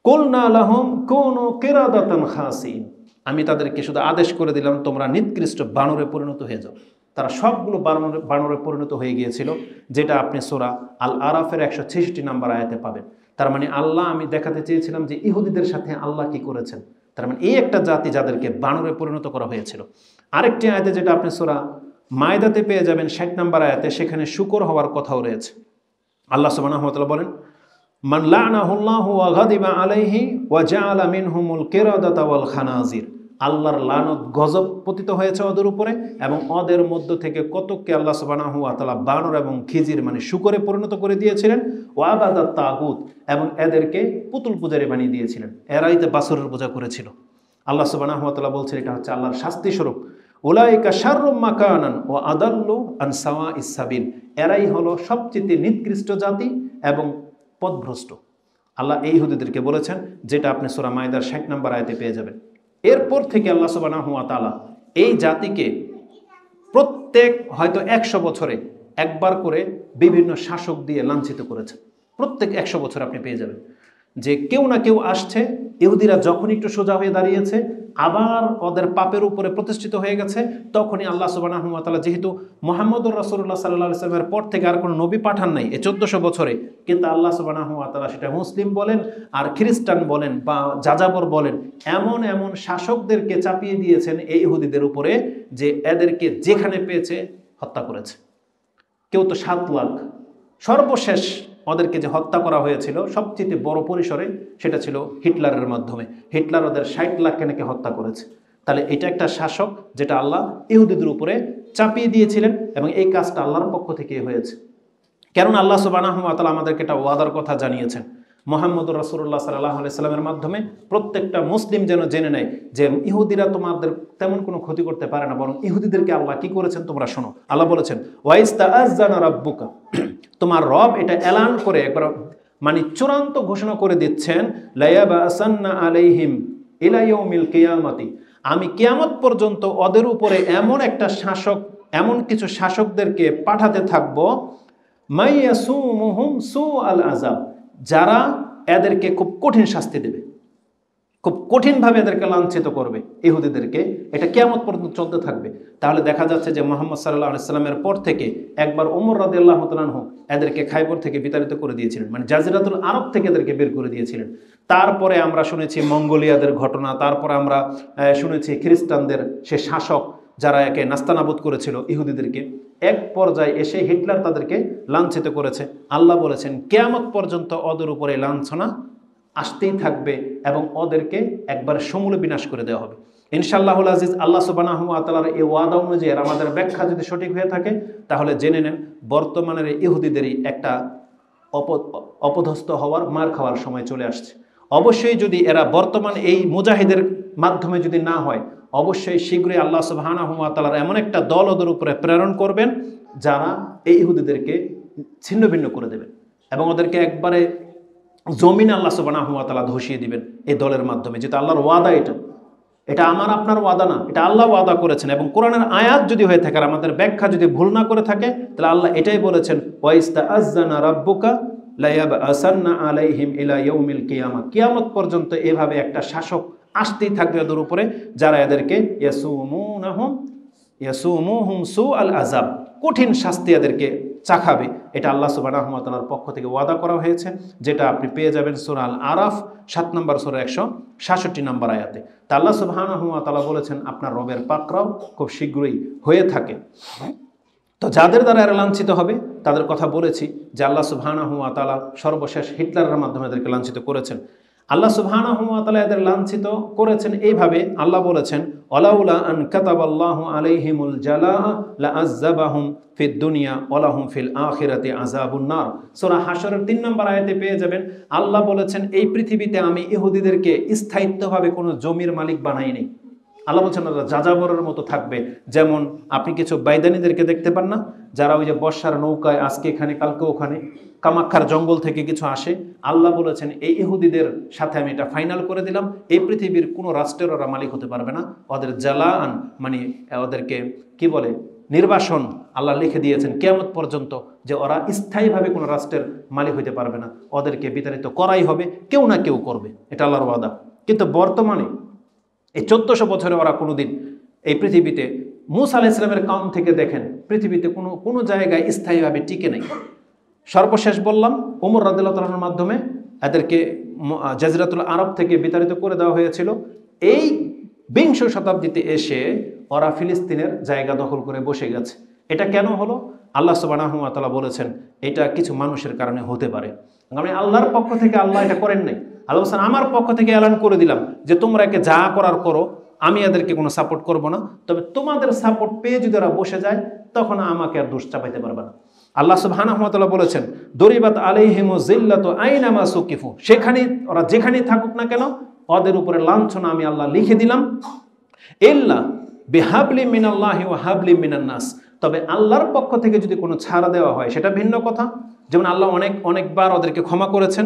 কুলনা লাহুম কুনু কিরাদাতান খাসিন, আমি তাদেরকে শুধু আদেশ করে দিলাম তোমরা নিকৃষ্ট বানরে পরিণত হয়ে যাও। তারা সবগুলো বানরে পরিণত হয়ে গিয়েছিল, যেটা আপনি সূরা আল আরাফের 166 নম্বর আয়াতে পাবেন। তার মানে আল্লাহ, আমি দেখাতে চেয়েছিলাম যে ইহুদিদের সাথে আল্লাহ কি করেছেন। তার মানে এই একটা জাতি যাদেরকে বানরে পরিণত করা হয়েছিল। আরেকটি আয়াতে, যেটা আপনি সূরা মায়দাতে পেয়ে যাবেন 60 নম্বর আয়াতে, সেখানে শূকর হওয়ার কথাও রয়েছে। আল্লাহ সুবহানাহু ওয়া তাআলা বলেন, মান লা'নাহুল্লাহু ওয়া গাদিবা আলাইহি ওয়া জাআলা মিনহুমুল কিরাদাতা ওয়াল খানাজির, আল্লাহর লানত গজব পতিত হয়েছে ওদের উপরে, এবং ওদের মধ্য থেকে কতককে আল্লাহ সুবহানাহু ওয়া তাআলা বানর এবং খিজির মানে শূকরে পরিণত করে দিয়েছিলেন। ওয়া আবাদাত তাগুত, এবং এদেরকে পুতুল পূজারী বানিয়ে দিয়েছিলেন। এরাই তো বাছুরের পূজা করেছিল। আল্লাহ সুবহানাহু ওয়া তাআলা বলছেন এটা হচ্ছে আল্লাহর শাস্তি স্বরূপ। উলাইকা শাররুম মাকানান ওয়া আদাল্লু আন সাওয়াইস সাবিল, এরাই হলো সবচেয়ে নিকৃষ্ট জাতি এবং পথভ্রষ্ট। আল্লাহ এই ইহুদিদেরকে বলেছেন, যেটা আপনি সূরা মায়দার 60 নম্বর আয়াতে পেয়ে যাবেন। এরপর থেকে আল্লাহ সুবহানাহু ওয়া তাআলা এই জাতিকে প্রত্যেক হয়তো 100 বছরে একবার করে বিভিন্ন শাসক দিয়ে লাঞ্ছিত করেছেন। প্রত্যেক 100 বছর আপনি পেয়ে যাবেন যে কেউ না কেউ আসছে। ইহুদিরা যখন একটু সোজা হয়ে দাঁড়িয়েছে, আবার ওদের পাপের উপরে প্রতিষ্ঠিত হয়ে গেছে, তখনই আল্লাহ সুবহানাহু ওয়া তাআলা, যেহেতু মুহাম্মদুর রাসূলুল্লাহ সাল্লাল্লাহু আলাইহি ওয়াসাল্লামের পর থেকে আর কোনো নবী পাঠান নাই এই 1400 বছরে, কিন্তু আল্লাহ সুবহানাহু ওয়া তাআলা সেটা মুসলিম বলেন আর খ্রিস্টান বলেন বা যাযাবর বলেন, এমন এমন শাসকদেরকে চাপিয়ে দিয়েছেন এই ইহুদিদের উপরে যে এদেরকে যেখানে পেয়েছে হত্যা করেছে। কেউ তো 7 লাখ, সর্বশেষ ওদেরকে যে হত্যা করা হয়েছিল সবচেয়ে বড় পরিসরে, সেটা ছিল হিটলারের মাধ্যমে। হিটলার ওদের 60 লাখকে নাকি হত্যা করেছে। তাহলে এটা একটা শাসক যেটা আল্লাহ ইহুদিদের উপরে চাপিয়ে দিয়েছিলেন, এবং এই কাজটা আল্লাহর পক্ষ থেকে হয়েছে। কারণ আল্লাহ সুবহানাহু ওয়া তাআলা আমাদেরকে একটা ওয়াদার কথা জানিয়েছেন মুহাম্মদুর রাসূলুল্লাহ সাল্লাল্লাহু আলাইহি সাল্লামের মাধ্যমে, প্রত্যেকটা মুসলিম যেন জেনে নেয় যে ইহুদিরা তোমাদের তেমন কোনো ক্ষতি করতে পারে না, বরং ইহুদিদেরকে আল্লাহ কি করেছেন তোমরা শোনো। আল্লাহ বলেছেন, ওয়াইস্তাআযানা রাব্বুকা, তোমার রব এটা এলান করে একবার মানে চূড়ান্ত ঘোষণা করে দিচ্ছেন, লায়াবাসান্না আলাইহিম ইলা ইয়াউমিল কিয়ামাতি, আমি কিয়ামত পর্যন্ত ওদের উপরে এমন একটা শাসক, এমন কিছু শাসকদেরকে পাঠাতে থাকবো, মাইয়াসুমুহুম সুআল আযাব, যারা এদেরকে খুব কঠিন শাস্তি দেবে, খুব কঠিনভাবে এদেরকে লাঞ্ছিত করবে ইহুদিদেরকে। এটা কিয়ামত পর্যন্ত চলতে থাকবে। তাহলে দেখা যাচ্ছে যে মুহাম্মদ সাল্লাল্লাহু আলাইহি সাল্লামের পর থেকে একবার ওমর রাদিয়াল্লাহু তাআলা আনহু এদেরকে খাইবর থেকে বিতাড়িত করে দিয়েছিলেন, মানে জাজিরাতুল আরব থেকে এদেরকে বের করে দিয়েছিলেন। তারপরে আমরা শুনেছি মঙ্গোলিয়াদের ঘটনা, তারপরে আমরা শুনেছি খ্রিস্টানদের সে শাসক যারা একে নাস্তানাবুদ করেছিল ইহুদিদেরকে। এক পর্যায়ে এসে হিটলার তাদেরকে লাঞ্ছিত করেছে। আল্লাহ বলেছেন কিয়ামত পর্যন্ত ওদের উপরে লাঞ্ছনা আসতেই থাকবে এবং ওদেরকে একবার সমূলে বিনাশ করে দেওয়া হবে ইনশাআল্লাহুল আজিজ। আল্লাহ সুবহানাহু ওয়া তাআলার এই ওয়াদা অনুযায়ী আমাদের ব্যাখ্যা যদি সঠিক হয়ে থাকে, তাহলে জেনে নেন বর্তমানের ইহুদিদেরই একটা অপদস্থ হওয়ার, মার খাওয়ার সময় চলে আসছে। অবশ্যই যদি এরা বর্তমান এই মুজাহিদের মাধ্যমে যদি না হয়, অবশ্যই শীঘ্রই আল্লাহ সুবহানাহু ওয়া তাআলা এমন একটা দল ওদের উপরে প্রেরণ করবেন যারা এই ইহুদিদেরকে ছিন্ন ভিন্ন করে দেবেন এবং ওদেরকে একবারে জমিন আল্লাহ সুবহানাহু ওয়া তাআলা ধসিয়ে দিবেন এই দলের মাধ্যমে। যেটা আল্লাহর ওয়াদা, এটা আমার আপনার ওয়াদা না, এটা আল্লাহ ওয়াদা করেছেন। এবং কোরআনের আয়াত যদি হয়ে থাকে আর আমাদের ব্যাখ্যা যদি ভুল না করে থাকে, তাহলে আল্লাহ এটাই বলেছেন, ওয়াইস্তাআযানা রাব্বুকা লায়াবআসান্না আলাইহিম ইলা ইয়াউমিল কিয়ামা, কিয়ামত পর্যন্ত এভাবে একটা শাসক আসতেই থাকবে ওদের উপরে যারা এদেরকে ইয়াসুমুহুম সুআল আযাব, কঠিন শাস্তি এদেরকে চাখাবে, এটা আল্লাহ সুবহানাহু ওয়া তাআলার পক্ষ থেকে ওয়াদা করা হয়েছে, যেটা আপনি পেয়ে যাবেন সূরা আল আরাফ 7 নম্বর সূরা 166 নম্বর আয়াতে। তা আল্লাহ সুবহানাহু ওয়া তাআলা বলেছেন আপনার রবের পাকড়াও খুব শীঘ্রই হয়ে থাকে। তো যাদের দ্বারা এরা লাঞ্ছিত হবে তাদের কথা বলেছি যে আল্লাহ সুবহানাহু ওয়া তাআলা সর্বশেষ হিটলারের মাধ্যমে এদেরকে লাঞ্ছিত করেছেন। আল্লাহ সুবহানাহু ওয়া তাআলা এদের লাঞ্ছিত করেছেন এইভাবে, আল্লাহ বলেছেন ওয়ালাউলা আন কাতাবাল্লাহু আলাইহিমুল জালাআ লাআযাবাহুম ফিদ দুনিয়া ওয়া লাহুম ফিল আখিরাতি আযাবুন নার। সূরা হাশরের 3 নম্বর আয়াতে পেয়ে যাবেন আল্লাহ বলেছেন এই পৃথিবীতে আমি ইহুদিদেরকে স্থায়িত্বভাবে কোনো জমির মালিক বানাইনি। আল্লাহ বলছেন যাযাবরের মতো থাকবে। যেমন আপনি কিছু বাইদানিদেরকে দেখতে পান না, যারা ওই যে বর্ষার নৌকায় আজকে এখানে কালকে ওখানে, কামাক্ষার জঙ্গল থেকে কিছু আসে। আল্লাহ বলেছেন এই ইহুদিদের সাথে আমি এটা ফাইনাল করে দিলাম, এই পৃথিবীর কোনো রাষ্ট্রের ওরা মালিক হতে পারবে না। ওদের জালাআন মানে ওদেরকে কি বলে নির্বাসন আল্লাহ লিখে দিয়েছেন কিয়ামত পর্যন্ত, যে ওরা স্থায়ীভাবে কোনো রাষ্ট্রের মালিক হতে পারবে না, ওদেরকে বিতাড়িত করাই হবে, কেউ না কেউ করবে, এটা আল্লাহর ওয়াদা। কিন্তু বর্তমানে এই 1400 বছরে ওরা কোনোদিন এই পৃথিবীতে মূসা আলাইহিস সালামের কাউম থেকে দেখেন পৃথিবীতে কোনো জায়গায় স্থায়ীভাবে টিকে নেই। সর্বশেষ বললাম ওমর রাদিয়াল্লাহু তাআলার মাধ্যমে এদেরকে জাজিরাতুল আরব থেকে বিতাড়িত করে দেওয়া হয়েছিল। এই 20 শতাব্দীতে এসে ওরা ফিলিস্তিনের জায়গা দখল করে বসে গেছে। এটা কেন হলো? আল্লাহ সুবহানাহু ওয়া তাআলা বলেছেন এটা কিছু মানুষের কারণে হতে পারে। মানে আল্লাহর পক্ষ থেকে আল্লাহ এটা করেন নাই। আল্লাহ বলেছেন আমার পক্ষ থেকে এলান করে দিলাম যে তোমরা একে যা করার করো, আমি এদেরকে কোনো সাপোর্ট করব না, তবে তোমাদের সাপোর্ট পেয়ে যদি ওরা বসে যায় তখন আমাকে আর দোষ চাপাইতে পারবে না। আল্লাহ সুবহানাহু ওয়া তাআলা বলেছেন দরিবাত আলাইহিমু যিল্লাতু আইনামা সুকিফু, সেখানে ওরা যেখানেই থাকুক না কেন ওদের উপরে লাঞ্ছনা আমি আল্লাহ লিখে দিলাম। ইল্লা বিহাবলি মিনাল্লাহি ওয়া হাবলি মিনান নাস, তবে আল্লাহর পক্ষ থেকে যদি কোনো ছাড়া দেওয়া হয় সেটা ভিন্ন কথা। যেমন আল্লাহ অনেকবার ওদেরকে ক্ষমা করেছেন,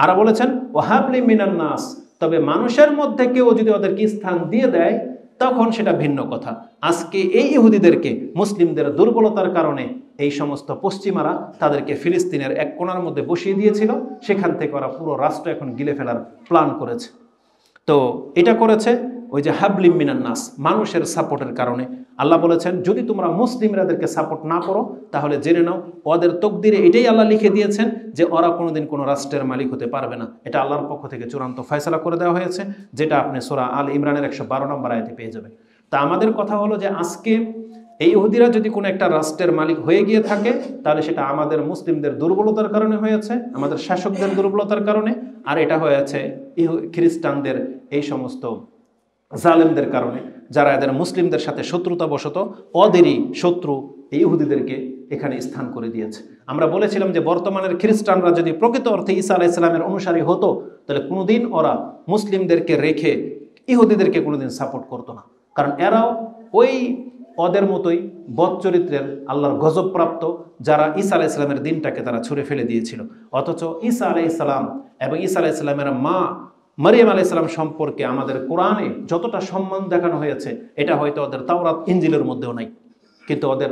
আর বলেছেন ওয়া হাবলি মিনান নাস, তবে মানুষের মধ্যে কেউ যদি ওদেরকে স্থান দিয়ে দেয় তখন সেটা ভিন্ন কথা। আজকে এই ইহুদিদেরকে মুসলিমদের দুর্বলতার কারণে এই সমস্ত পশ্চিমারা তাদেরকে ফিলিস্তিনের এক কোণার মধ্যে বসিয়ে দিয়েছিল, সেখান থেকে ওরা পুরো রাষ্ট্র এখন গিলে ফেলার প্ল্যান করেছে। তো এটা করেছে ওই যে হাবলিম মিনান নাস, মানুষের সাপোর্টের কারণে। আল্লাহ বলেছেন যদি তোমরা মুসলিমরা এদেরকে সাপোর্ট না করো তাহলে জেনে নাও ওদের তকদিরে এটাই আল্লাহ লিখে দিয়েছেন যে ওরা কোনোদিন কোনো রাষ্ট্রের মালিক হতে পারবে না। এটা আল্লাহর পক্ষ থেকে চূড়ান্ত ফয়সালা করে দেওয়া হয়েছে, যেটা আপনি সূরা আল ইমরানের 112 নম্বর আয়াতে পেয়ে যাবেন। তা আমাদের কথা হলো যে আজকে এই ইহুদিরা যদি কোনো একটা রাষ্ট্রের মালিক হয়ে গিয়ে থাকে তাহলে সেটা আমাদের মুসলিমদের দুর্বলতার কারণে হয়েছে, আমাদের শাসকদের দুর্বলতার কারণে, আর এটা হয়েছে খ্রিস্টানদের এই সমস্ত জালেমদের কারণে, যারা এদের মুসলিমদের সাথে শত্রুতাবশত ওদেরই শত্রু এই ইহুদিদেরকে এখানে স্থান করে দিয়েছে। আমরা বলেছিলাম যে বর্তমানের খ্রিস্টানরা যদি প্রকৃত অর্থে ঈসা আলাইহিস সালামের অনুসারী হতো তাহলে কোনোদিন ওরা মুসলিমদেরকে রেখে ইহুদিদেরকে কোনোদিন সাপোর্ট করতো না, কারণ এরাও ওই ওদের মতোই বদ চরিত্রের আল্লাহর গজবপ্রাপ্ত, যারা ঈসা আলাইহিস সালামের দিনটাকে তারা ছুঁড়ে ফেলে দিয়েছিল। অথচ ঈসা আলাইহিস সালাম এবং ঈসা আলাইহিস সালামের মা মারিয়াম আলাইহিস সালাম সম্পর্কে আমাদের কোরআনে যতটা সম্মান দেখানো হয়েছে এটা হয়তো ওদের তাওরাত ইনজিলের মধ্যেও নাই, কিন্তু ওদের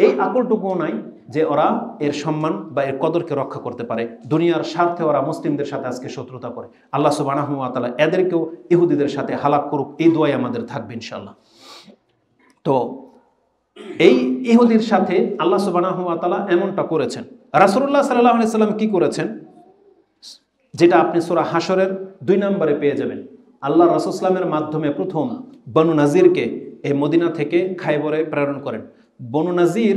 এই আকলটুকুও নাই যে ওরা এর সম্মান বা এর কদরকে রক্ষা করতে পারে। দুনিয়ার স্বার্থে ওরা মুসলিমদের সাথে আজকে শত্রুতা করে। আল্লাহ সুবহানাহু ওয়া তাআলা এদেরকেও ইহুদিদের সাথে হালাক করুক, এই দোয়াই আমাদের থাকবে ইনশাআল্লাহ। তো এই ইহুদির সাথে আল্লাহ সুবহানাহু ওয়া তাআলা এমনটা করেছেন। রাসূলুল্লাহ সাল্লাল্লাহু আলাইহি সাল্লাম কি করেছেন, যেটা আপনি সূরা হাশরের 2 নম্বরে পেয়ে যাবেন। আল্লাহ রাসূল সাল্লামের মাধ্যমে প্রথম বনু নাজিরকে এই মদিনা থেকে খায়বরে প্রেরণ করেন। বনু নাজির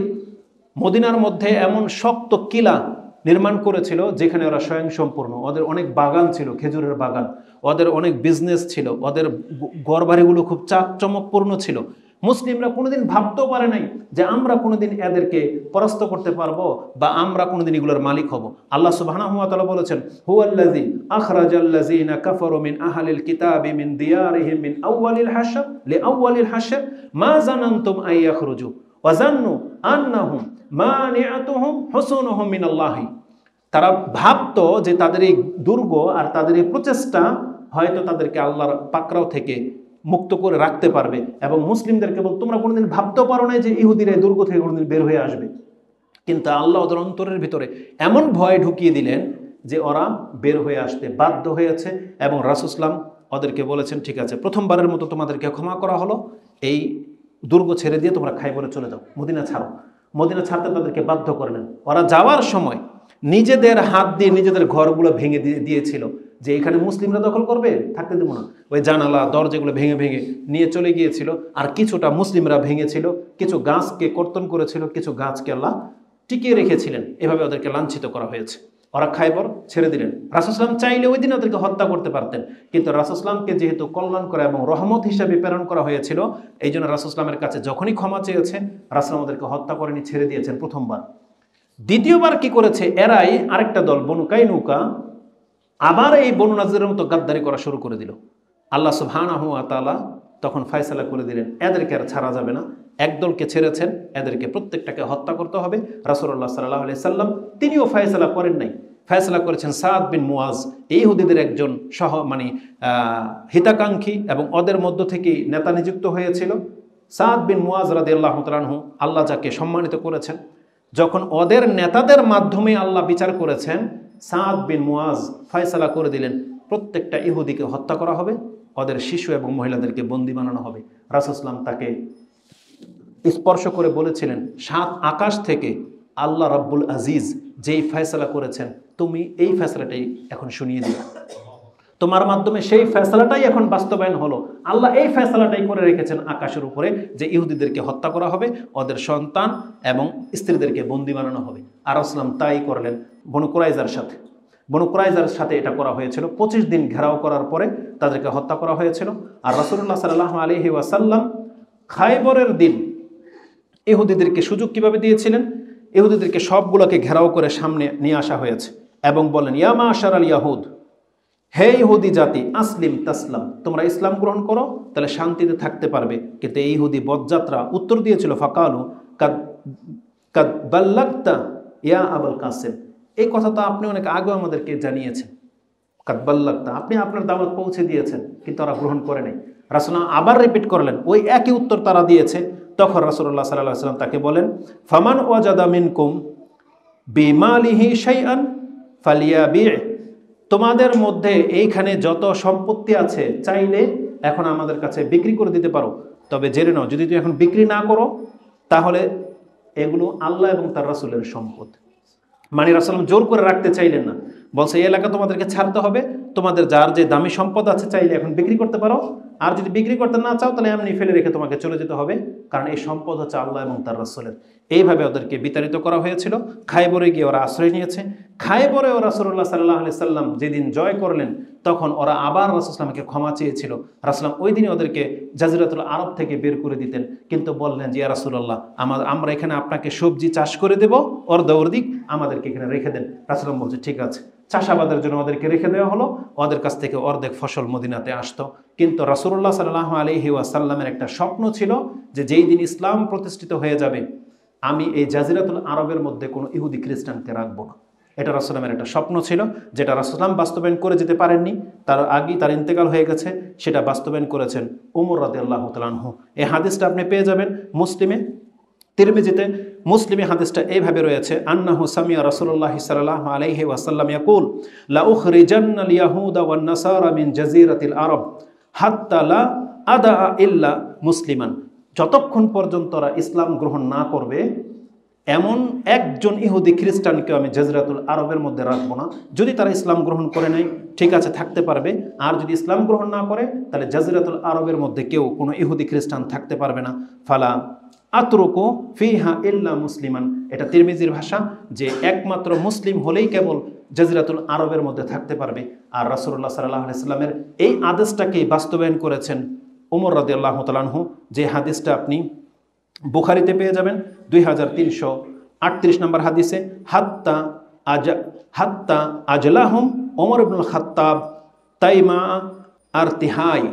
মদিনার মধ্যে এমন শক্ত কিলা নির্মাণ করেছিল যেখানে ওরা স্বয়ংসম্পূর্ণ, ওদের অনেক বাগান ছিল, খেজুরের বাগান, ওদের অনেক বিজনেস ছিল, ওদের ঘরবাড়িগুলো খুব চমকপূর্ণ ছিল। মুসলিমরা কোনোদিন ভাবতেও পারে নাই যে আমরা কোনোদিন এদেরকে পরাস্ত করতে পারবো বা আমরা কোনোদিন এগুলোর মালিক হব। আল্লাহ সুবহানাহু ওয়া তাআলা বলেছেন হুয়াল্লাযী আখরাজাল্লাযীনা কাফারু মিন আহলিল কিতাবি মিন দিয়ারিহিম মিন আউওয়ালিল হাশর লিআউওয়ালিল হাশর মা জানানতুম আন ইয়াখরুজু ওয়া জান্নু আন্নাহুম মানিআতুহুম হুসুনুহুম মিনাল্লাহি। তারা ভাবতো যে তাদের এই দুর্গ আর তাদের এই প্রচেষ্টা হয়তো তাদেরকে আল্লাহর পাকড়াও থেকে মুক্ত করে রাখতে পারবে, এবং মুসলিমদেরকে বল তোমরা কোনোদিন ভাবতেও পারো না যে ইহুদিরা এই দুর্গ থেকে কোনোদিন বের হয়ে আসবে। কিন্তু আল্লাহ ওদের অন্তরের ভিতরে এমন ভয় ঢুকিয়ে দিলেন যে ওরা বের হয়ে আসতে বাধ্য হয়েছে, এবং রাসূল সাল্লাল্লাহু আলাইহি ওয়াসাল্লাম ওদেরকে বলেছেন ঠিক আছে প্রথমবারের মতো তোমাদেরকে ক্ষমা করা হলো, এই দুর্গ ছেড়ে দিয়ে তোমরা খায়বরে চলে যাও, মদিনা ছাড়ো। মদিনা ছাড়তে তাদেরকে বাধ্য করলেন। ওরা যাওয়ার সময় নিজেদের হাত দিয়ে নিজেদের ঘরগুলো ভেঙে দিয়েছিল, যে এখানে মুসলিমরা দখল করবে, থাকতে দেবো না। ওই জানালা দরজাগুলো ভেঙে ভেঙে নিয়ে চলে গিয়েছিল। আর কিছুটা মুসলিমরা ভেঙেছিল, কিছু গাছকে কর্তন করেছিল, কিছু গাছকে আল্লাহ টিকিয়ে রেখেছিলেন। এভাবে ওদেরকে লাঞ্ছিত করা হয়েছে। ওরা খায়বর ছেড়ে দিলেন। রাসূল সাল্লাল্লাহু আলাইহি ওয়াসাল্লাম চাইলে ওই দিন ওদেরকে হত্যা করতে পারতেন, কিন্তু রাসূল সাল্লাল্লাহু আলাইহি ওয়াসাল্লামকে যেহেতু কল্যাণ করা এবং রহমত হিসেবে প্রেরণ করা হয়েছিল, এই জন্য রাসূল সাল্লাল্লাহু আলাইহি ওয়াসাল্লামের কাছে যখনই ক্ষমা চেয়েছে, রাসূল সাল্লাল্লাহু ওদেরকে হত্যা করেনি, ছেড়ে দিয়েছেন প্রথমবার। দ্বিতীয়বার কি করেছে, এরাই আরেকটা দল বনু কাইনুকা আবার এই বনু নাযিরের মতো গাদ্দারি করা শুরু করে দিল। আল্লাহ সুবহানাহু ওয়া তাআলা তখন ফয়সালা করে দিলেন, এদেরকে আর ছাড়া যাবে না। একদলকে ছেড়েছেন, এদেরকে প্রত্যেকটাকে হত্যা করতে হবে। রাসূলুল্লাহ সাল্লাল্লাহু আলাইহি সাল্লাম তিনিও ফয়সালা করেন নাই, ফয়সালা করেছেন সাদ বিন মুআজ, এই ইহুদিদের একজন হিতাকাঙ্ক্ষী এবং ওদের মধ্য থেকেই নেতা নিযুক্ত হয়েছিল। সাদ বিন মুআজ রাদিয়াল্লাহু তাআলা আনহু, আল্লাহ যাকে সম্মানিত করেছেন, যখন ওদের নেতাদের মাধ্যমে আল্লাহ বিচার করেছেন, সাদ বিন মুআজ ফয়সালা করে দিলেন প্রত্যেকটা ইহুদিকে হত্যা করা হবে, ওদের শিশু এবং মহিলাদেরকে বন্দী বানানো হবে। রাসূল সাল্লাল্লাহু আলাইহি ওয়াসাল্লাম তাকে স্পর্শ করে বলেছিলেন, 7 আকাশ থেকে আল্লাহ রাব্বুল আজিজ যেই ফয়সালা করেছেন, তুমি এই ফয়সালাটাই এখন শুনিয়ে দিও। তোমার মাধ্যমে সেই ফয়সালাটাই এখন বাস্তবায়ন হলো। আল্লাহ এই ফয়সালাটাই করে রেখেছেন আকাশের উপরে, যে ইহুদিদেরকে হত্যা করা হবে, ওদের সন্তান এবং স্ত্রীদেরকে বন্দী বানানো হবে। আর রাসূল সাল্লাল্লাহু আলাইহি ওয়াসাল্লাম তাই করলেন বনু কুরাইজার সাথে। বনু কুরাইজার সাথে এটা করা হয়েছিল। 25 দিন ঘেরাও করার পরে তাদেরকে হত্যা করা হয়েছিল। আর রাসূলুল্লাহ সাল্লাল্লাহু আলাইহি ওয়াসাল্লাম খায়বরের দিন ইহুদিদেরকে সুযোগ কিভাবে দিয়েছিলেন, ইহুদিদেরকে সবগুলোকে ঘেরাও করে সামনে নিয়ে আসা হয়েছে এবং বলেন, ইয়া মাশারাল ইয়াহুদ, হে ইহুদি জাতি, আসলিম তাসলাম, তোমরা ইসলাম গ্রহণ করো তাহলে শান্তিতে থাকতে পারবে। কিন্তু এই ইহুদি বদযাত্রা উত্তর দিয়েছিল, ফাকালু কাদ বাল্লাগতা ইয়া আবুল কাসেম, এই কথা তো আপনি অনেক আগে আমাদেরকে জানিয়েছেন, কাদ বাল্লাগতা, আপনি আপনার দাওয়াত পৌঁছে দিয়েছেন, কিন্তু ওরা গ্রহণ করে নাই। রাসূল আবার রিপিট করলেন, ওই একই উত্তর তারা দিয়েছে। তখন রাসূলুল্লাহ সাল্লাল্লাহু আলাইহি ওয়াসাল্লাম তাকে বলেন, ফামান ওয়াজাদা মিনকুম বিমালিহি শাইআন ফালিয়াবি, তোমাদের মধ্যে এইখানে যত সম্পত্তি আছে চাইলে এখন আমাদের কাছে বিক্রি করে দিতে পারো, তবে জেনে নাও যদি তুমি এখন বিক্রি না করো তাহলে এগুলো আল্লাহ এবং তার রাসূলের সম্পদ। মানে রাসূল জোর করে রাখতে চাইলেন না, বলছে এই এলাকা তোমাদেরকে ছাড়তে হবে, তোমাদের যার যে দামি সম্পদ আছে চাইলে এখন বিক্রি করতে পারো, আর যদি বিক্রি করতে না চাও তাহলে এমনি ফেলে রেখে তোমাকে চলে যেতে হবে, কারণ এই সম্পদ হচ্ছে আল্লাহ এবং তার রাসূলের। এইভাবে ওদেরকে বিতাড়িত করা হয়েছিল। খায়বরে গিয়ে ওরা আশ্রয় নিয়েছে। খায়বরে ও রাসূলুল্লাহ সাল্লাল্লাহু আলাইহি সাল্লাম যেদিন জয় করলেন, তখন ওরা আবার রাসূল সাল্লামকে ক্ষমা চেয়েছিল। রাসূল ওই দিনই ওদেরকে জাজিরাতুল আরব থেকে বের করে দিতেন, কিন্তু বললেন যে ইয়া রাসূলুল্লাহ, আমরা এখানে আপনাকে সবজি চাষ করে দেব, অর্ধেক আমাদেরকে এখানে রেখে দেন। রাসূল বলছে ঠিক আছে। চাষাবাদের জন্য ওদেরকে রেখে দেওয়া হলো, ওদের কাছ থেকে অর্ধেক ফসল মদিনাতে আসতো। কিন্তু রাসূলুল্লাহ সাল্লাল্লাহু আলাইহি ওয়াসাল্লামের একটা স্বপ্ন ছিল যে যেই দিন ইসলাম প্রতিষ্ঠিত হয়ে যাবে, আমি এই জাজিরাতুল আরবের মধ্যে কোনো ইহুদি খ্রিস্টানকে রাখবো না। এটা রাসূলের একটা স্বপ্ন ছিল, যেটা রাসূল বাস্তবায়ন করে যেতে পারেননি, তার আগেই তার ইন্তেকাল হয়ে গেছে। সেটা বাস্তবায়ন করেছেন ওমর রাদিয়াল্লাহু তাআলা আনহু। এই হাদিসটা আপনি পেয়ে যাবেন মুসলিমে, তিরমিজিতে। মুসলিমে হাদিসটা এইভাবে রয়েছে, আন্নাহু সামিয়া রাসূলুল্লাহ সাল্লাল্লাহু আলাইহি ওয়াসাল্লাম ইয়াকুল লা উখরিজান্নাল ইয়াহুদা ওয়ান নাসারা মিন জাজিরাতিল আরব হাত্তা লা আদা ইল্লা মুসলিমান, যতক্ষণ পর্যন্ত তারা ইসলাম গ্রহণ না করবে এমন একজন ইহুদি খ্রিস্টানকেও আমি জাজিরাতুল আরবের মধ্যে রাখবো না। যদি তারা ইসলাম গ্রহণ করে নেয় ঠিক আছে থাকতে পারবে, আর যদি ইসলাম গ্রহণ না করে তাহলে জাজিরাতুল আরবের মধ্যে কেউ কোনো ইহুদি খ্রিস্টান থাকতে পারবে না। ফালা আতরুকু ফিহা ইল্লা মুসলিমান, এটা তিরমিজির ভাষা, যে একমাত্র মুসলিম হলেই কেবল জাজিরাতুল আরবের মধ্যে থাকতে পারবে। আর রাসূলুল্লাহ সাল্লাল্লাহু আলাইহি ওয়াসাল্লামের এই আদেশটাকে বাস্তবায়ন করেছেন ওমর রাদিয়াল্লাহু তাআলা আনহু। যে হাদিসটা আপনি বুখারীতে পেয়ে যাবেন 2338 নম্বর হাদিসে, হাত্তা আজলাহুম ওমর ইবনুল খাত্তাব তাইমা আর তিহাই,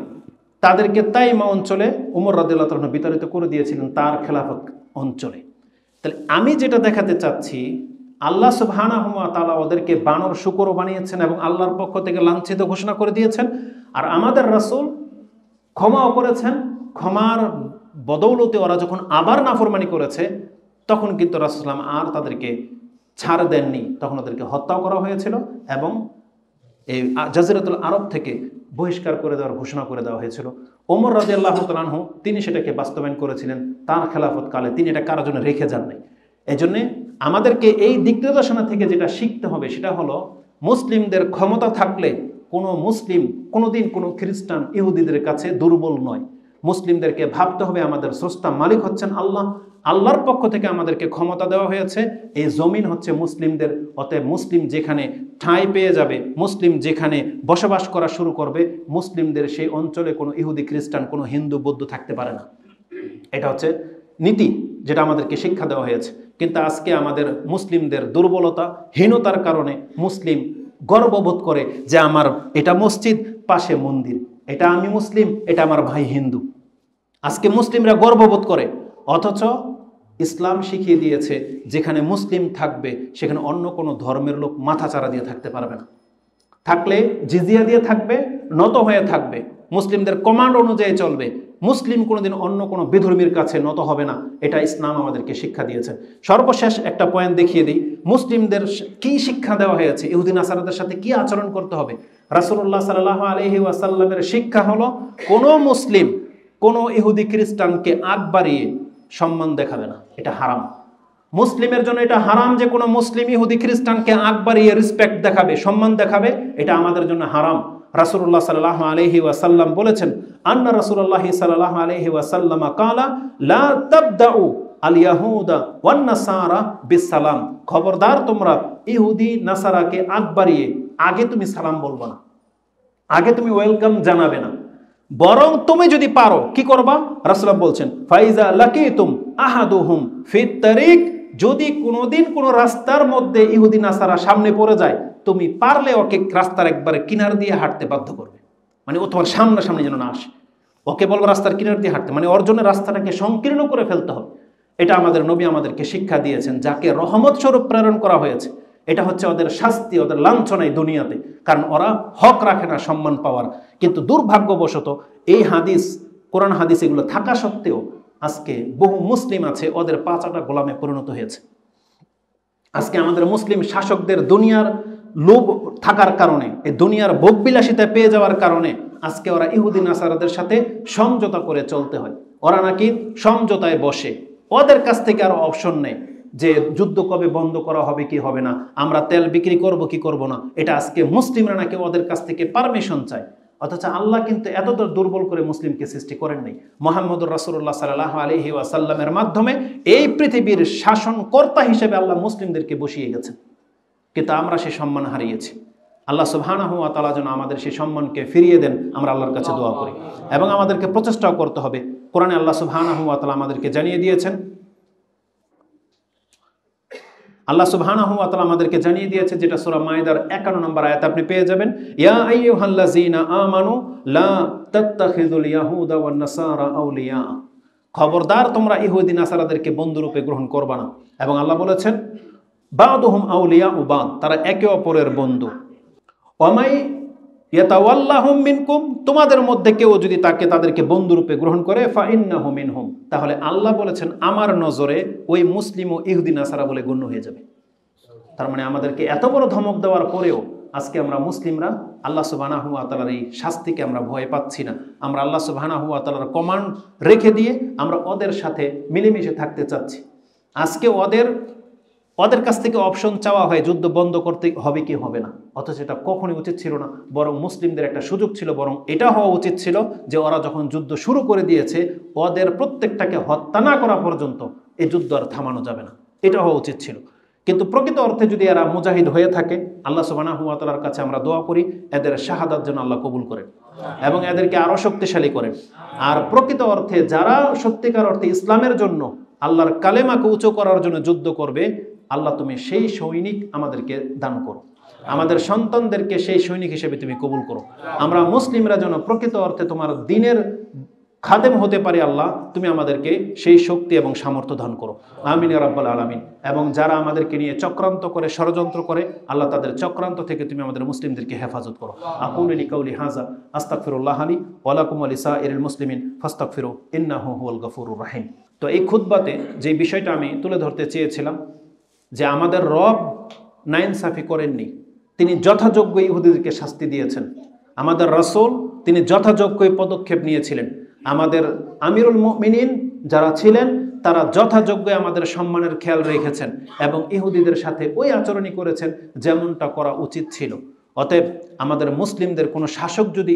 তাদেরকে তাইমা অঞ্চলে ওমর রাদিয়াল্লাহু তাআলা বিতাড়িত করে দিয়েছিলেন তার খেলাফত অঞ্চলে। তাহলে আমি যেটা দেখাতে চাচ্ছি, আল্লাহ সুবহানাহু ওয়া তাআলা ওদেরকে বানর শূকর বানিয়েছেন এবং আল্লাহর পক্ষ থেকে লাঞ্ছিত ঘোষণা করে দিয়েছেন। আর আমাদের রাসূল ক্ষমাও করেছেন। ক্ষমার বদৌলতে ওরা যখন আবার নাফরমানি করেছে তখন কিন্তু রাসূল সাল্লাল্লাহু আলাইহি ওয়াসাল্লাম আর তাদেরকে ছাড় দেননি, তখন ওদেরকে হত্যাও করা হয়েছিল এবং এই জাজিরাতুল আরব থেকে বহিষ্কার করে দেওয়ার ঘোষণা করে দেওয়া হয়েছিল। ওমর রাদিয়াল্লাহু তাআলা আনহু তিনি সেটাকে বাস্তবায়ন করেছিলেন তার খেলাফত কালে, তিনি এটা কারোর জন্য রেখে যান নাই। এজন্যে আমাদেরকে এই দিক নির্দেশনা থেকে যেটা শিখতে হবে সেটা হলো, মুসলিমদের ক্ষমতা থাকলে কোনো মুসলিম কোনোদিন কোনো খ্রিস্টান ইহুদিদের কাছে দুর্বল নয়। মুসলিমদেরকে ভাবতে হবে আমাদের স্রষ্টা মালিক হচ্ছেন আল্লাহ, আল্লাহর পক্ষ থেকে আমাদেরকে ক্ষমতা দেওয়া হয়েছে, এই জমিন হচ্ছে মুসলিমদের। অতএব মুসলিম যেখানে ঠাঁই পেয়ে যাবে, মুসলিম যেখানে বসবাস করা শুরু করবে, মুসলিমদের সেই অঞ্চলে কোনো ইহুদি খ্রিস্টান কোনো হিন্দু বৌদ্ধ থাকতে পারে না। এটা হচ্ছে নীতি যেটা আমাদেরকে শিক্ষা দেওয়া হয়েছে। কিন্তু আজকে আমাদের মুসলিমদের দুর্বলতা, হীনতার কারণে মুসলিম গর্ববোধ করে যে আমার এটা মসজিদ, পাশে মন্দির, এটা আমি মুসলিম, এটা আমার ভাই হিন্দু। আজকে মুসলিমরা গর্ববোধ করে, অথচ ইসলাম শিখিয়ে দিয়েছে যেখানে মুসলিম থাকবে সেখানে অন্য কোনো ধর্মের লোক মাথাচাড়া দিয়ে থাকতে পারবে না। থাকলে জিজিয়া দিয়ে থাকবে, নত হয়ে থাকবে, মুসলিমদের কমান্ড অনুযায়ী চলবে। মুসলিম কোনোদিন অন্য কোনো বিধর্মীর কাছে নত হবে না, এটা ইসলাম আমাদেরকে শিক্ষা দিয়েছে। সর্বশেষ একটা পয়েন্ট দেখিয়ে দিই, মুসলিমদের কি শিক্ষা দেওয়া হয়েছে, ইহুদি নাসারাদের সাথে কি আচরণ করতে হবে। রাসূলুল্লাহ সাল্লাল্লাহু আলাইহি ওয়াসাল্লামের শিক্ষা হলো, কোনো মুসলিম কোনো ইহুদি খ্রিস্টানকে আগ বাড়িয়ে সম্মান দেখাবে না, এটা হারাম। মুসলিমের জন্য এটা হারাম যে কোনো মুসলিম ইহুদি খ্রিস্টানকে আগ বাড়িয়ে রেসপেক্ট দেখাবে, সম্মান দেখাবে, এটা আমাদের জন্য হারাম। রাসূলুল্লাহ সাল্লাল্লাহু আলাইহি ওয়াসাল্লাম বলেছেন, আন্না রাসূলুল্লাহ সাল্লাল্লাহু আলাইহি ওয়াসাল্লাম কালা লা তাবদাউ আল ইয়াহুদা ওয়ান নাসারা বিসসালাম। খবরদার, তোমরা ইহুদি নাসারাকে আগ বাড়িয়ে আগে তুমি সালাম বলবে না, আগে তুমি ওয়েলকাম জানাবে না, বরং তুমি যদি পারো কি করবা? রাসূলুল্লাহ বলছেন, ফাইজা লাকিতুম আহাদুহুম ফিত তারিক, যদি কোনোদিন কোনো রাস্তার মধ্যে ইহুদি নাসারা সামনে পড়ে যায়, তুমি পারলে ওকে রাস্তার একবারে কিনার দিয়ে হাঁটতে বাধ্য করবে, মানে ও তোমার সামনাসামনি যেন না আসে। ওকে বলবো রাস্তার কিনার দিয়ে হাঁটতে, মানে ওর জন্য রাস্তাটাকে সংকীর্ণ করে ফেলতে হবে। এটা আমাদের নবী আমাদেরকে শিক্ষা দিয়েছেন, যাকে রহমত স্বরূপ প্রেরণ করা হয়েছে। এটা হচ্ছে ওদের শাস্তি, ওদের লাঞ্ছনা এই দুনিয়াতে, কারণ ওরা হক রাখে না সম্মান পাওয়ার। কিন্তু দুর্ভাগ্যবশত এই হাদিস, কোরআন হাদিস এগুলো থাকা সত্ত্বেও আজকে বহু মুসলিম আছে ওদের পাঁচাটা গোলামে পরিণত হয়েছে। আজকে আমাদের মুসলিম শাসকদের দুনিয়ার লোভ থাকার কারণে, এই দুনিয়ার ভোগবিলাসিতা পেয়ে যাওয়ার কারণে আজকে ওরা ইহুদি নাসারাদের সাথে সমঝোতা করে চলতে হয়। ওরা নাকি সমঝোতায় বসে, ওদের কাছ থেকে আর অপশন নেই যে যুদ্ধ কবে বন্ধ করা হবে কি হবে না, আমরা তেল বিক্রি করব কি করব না, এটা আজকে মুসলিমরা নাকি ওদের কাছ থেকে পারমিশন চায়। অথচ আল্লাহ কিন্তু এত দুর্বল করে মুসলিমকে সৃষ্টি করেন নাই। মুহাম্মদুর রাসূলুল্লাহ সাল্লাল্লাহু আলাইহি ওয়াসাল্লামের মাধ্যমে এই পৃথিবীর শাসনকর্তা হিসেবে আল্লাহ মুসলিমদেরকে বসিয়ে গেছেন, কিন্তু আমরা সেই সম্মান হারিয়েছি। আল্লাহ সুবহানাহু ওয়া তাআলা যেন আমাদের সেই সম্মানকে ফিরিয়ে দেন, আমরা আল্লাহর কাছে দোয়া করি। এবং আমাদেরকে প্রচেষ্টাও করতে হবে। কোরআনে আল্লাহ সুবহানাহু ওয়া তাআলা আমাদেরকে জানিয়ে দিয়েছেন, আল্লাহ সুবহানাহু ওয়া তাআলা আমাদেরকে জানিয়ে দিয়েছে, যেটা সূরা মাইদার 51 নম্বর আয়াত আপনি পেয়ে যাবেন, ইয়া আইয়ুহাল্লাযীনা আমানু লা তাত্তাখিযুল ইয়াহুদা ওয়ান নাসারা আউলিয়া। খবরদার, তোমরা ইহুদি নাসারাদেরকে বন্ধুরূপে গ্রহণ করবা না। এবং আল্লাহ বলেছেন, বাদুহুম আউলিয়া ও বাদ, তারা একে অপরের বন্ধু। ওয়ামাই ইয়াতাওয়াল্লাহুম মিনকুম, তোমাদের মধ্যে কেউ যদি তাদেরকে বন্ধুরূপে গ্রহণ করে, ফাইন্নাহু মিনহুম, তাহলে আল্লাহ বলেছেন আমার নজরে ওই মুসলিম ও ইহুদি নাসারা বলে গণ্য হয়ে যাবে। তার মানে আমাদেরকে এত বড় ধমক দেওয়ার পরেও আজকে আমরা মুসলিমরা আল্লাহ সুবহানাহু ওয়া তাআলার এই শাস্তিকে আমরা ভয় পাচ্ছি না। আমরা আল্লাহ সুবহানাহু ওয়া তাআলার কমান্ড রেখে দিয়ে আমরা ওদের সাথে মিলেমিশে থাকতে চাচ্ছি। আজকে ওদের কাছ থেকে অপশন চাওয়া হয় যুদ্ধ বন্ধ করতে হবে কি হবে না, অথচ এটা কখনোই উচিত ছিল না। বরং মুসলিমদের একটা সুযোগ ছিল, বরং এটা হওয়া উচিত ছিল যে ওরা যখন যুদ্ধ শুরু করে দিয়েছে, ওদের প্রত্যেকটাকে হত্যা না করা পর্যন্ত এই যুদ্ধ আর থামানো যাবে না, এটা হওয়া উচিত ছিল। কিন্তু প্রকৃত অর্থে যদি এরা মুজাহিদ হয়ে থাকে, আল্লাহ সুবহানাহু ওয়া তাআলার কাছে আমরা দোয়া করি এদের শাহাদাত যেন আল্লাহ কবুল করেন এবং এদেরকে আরো শক্তিশালী করেন। আর প্রকৃত অর্থে যারা সত্যিকার অর্থে ইসলামের জন্য, আল্লাহর কালেমাকে উঁচু করার জন্য যুদ্ধ করবে, আল্লাহ তুমি সেই সৈনিক আমাদেরকে দান করো, আমাদের সন্তানদেরকে সেই সৈনিক হিসেবে তুমি কবুল করো। আমরা মুসলিমরা যেন প্রকৃত অর্থে তোমার দ্বীনের খাদেম হতে পারি, আল্লাহ তুমি আমাদেরকে সেই শক্তি এবং সামর্থ্য দান করো, আমিন ইয়া রাব্বাল আলামিন। এবং যারা আমাদেরকে নিয়ে চক্রান্ত করে, ষড়যন্ত্র করে, আল্লাহ তাদের চক্রান্ত থেকে তুমি আমাদের মুসলিমদেরকে হেফাজত করো। আকুলু লিকাউলি হাযা আস্তাগফিরুল্লাহ লি ওয়া লাকুম ওয়া লিসাইরিল মুসলিমিন ফাস্তাগফিরু ইন্নাহু হুয়াল গফুরুর রহিম। তো এই খুতবাতে যে বিষয়টা আমি তুলে ধরতে চেয়েছিলাম, যে আমাদের রব নাইনসাফি করেননি, তিনি যথাযোগ্য ইহুদিদেরকে শাস্তি দিয়েছেন। আমাদের রাসূল তিনি যথাযোগ্য পদক্ষেপ নিয়েছিলেন। আমাদের আমিরুল মুমিনিন যারা ছিলেন তারা যথাযোগ্য আমাদের সম্মানের খেয়াল রেখেছেন এবং ইহুদিদের সাথে ওই আচরণই করেছেন যেমনটা করা উচিত ছিল। অতএব আমাদের মুসলিমদের কোনো শাসক যদি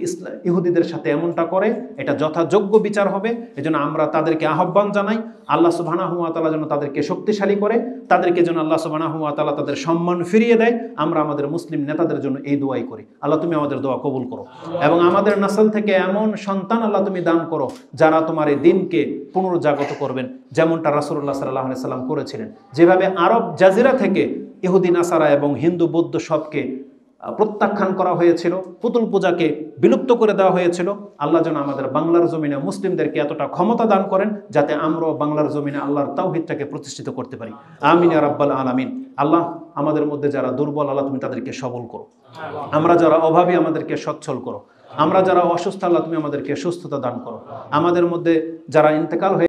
ইহুদিদের সাথে এমনটা করে, এটা যথাযোগ্য বিচার হবে। এজন্য আমরা তাদেরকে আহ্বান জানাই, আল্লাহ সুবহানাহু ওয়া তাআলা যেন তাদেরকে শক্তিশালী করে, তাদেরকে যেন আল্লাহ সুবহানাহু ওয়া তাআলা তাদের সম্মান ফিরিয়ে দেয়। আমরা আমাদের মুসলিম নেতাদের জন্য এই দোয়াই করি। আল্লাহ তুমি আমাদের দোয়া কবুল করো এবং আমাদের নাসল থেকে এমন সন্তান আল্লাহ তুমি দান করো যারা তোমার এই দিনকে পুনর্জাগত করবেন, যেমনটা রাসূলুল্লাহ সাল্লাল্লাহু আলাইহি সাল্লাম করেছিলেন। যেভাবে আরব জাজিরা থেকে ইহুদি নাসারা এবং হিন্দু বৌদ্ধ সবকে প্রত্যাখ্যান করা হয়েছিল, পুতুল পূজাকে বিলুপ্ত করে দেওয়া হয়েছিল, আল্লাহ যেন আমাদের বাংলার জমিনে মুসলিমদেরকে এতটা ক্ষমতা দান করেন যাতে আমরাও বাংলার জমিনে আল্লাহর তাওহীদটাকে প্রতিষ্ঠিত করতে পারি। আমিন ইয়া রাব্বাল আলামিন। আল্লাহ আমাদের মধ্যে যারা দুর্বল, আল্লাহ তুমি তাদেরকে সবল করো। আমরা যারা অভাবী, আমাদেরকে সচ্ছল করো। আমরা যারা অসুস্থ, আল্লাহ তুমি আমাদেরকে সুস্থতা দান করো। আমাদের মধ্যে যারা ইন্তেকাল হয়ে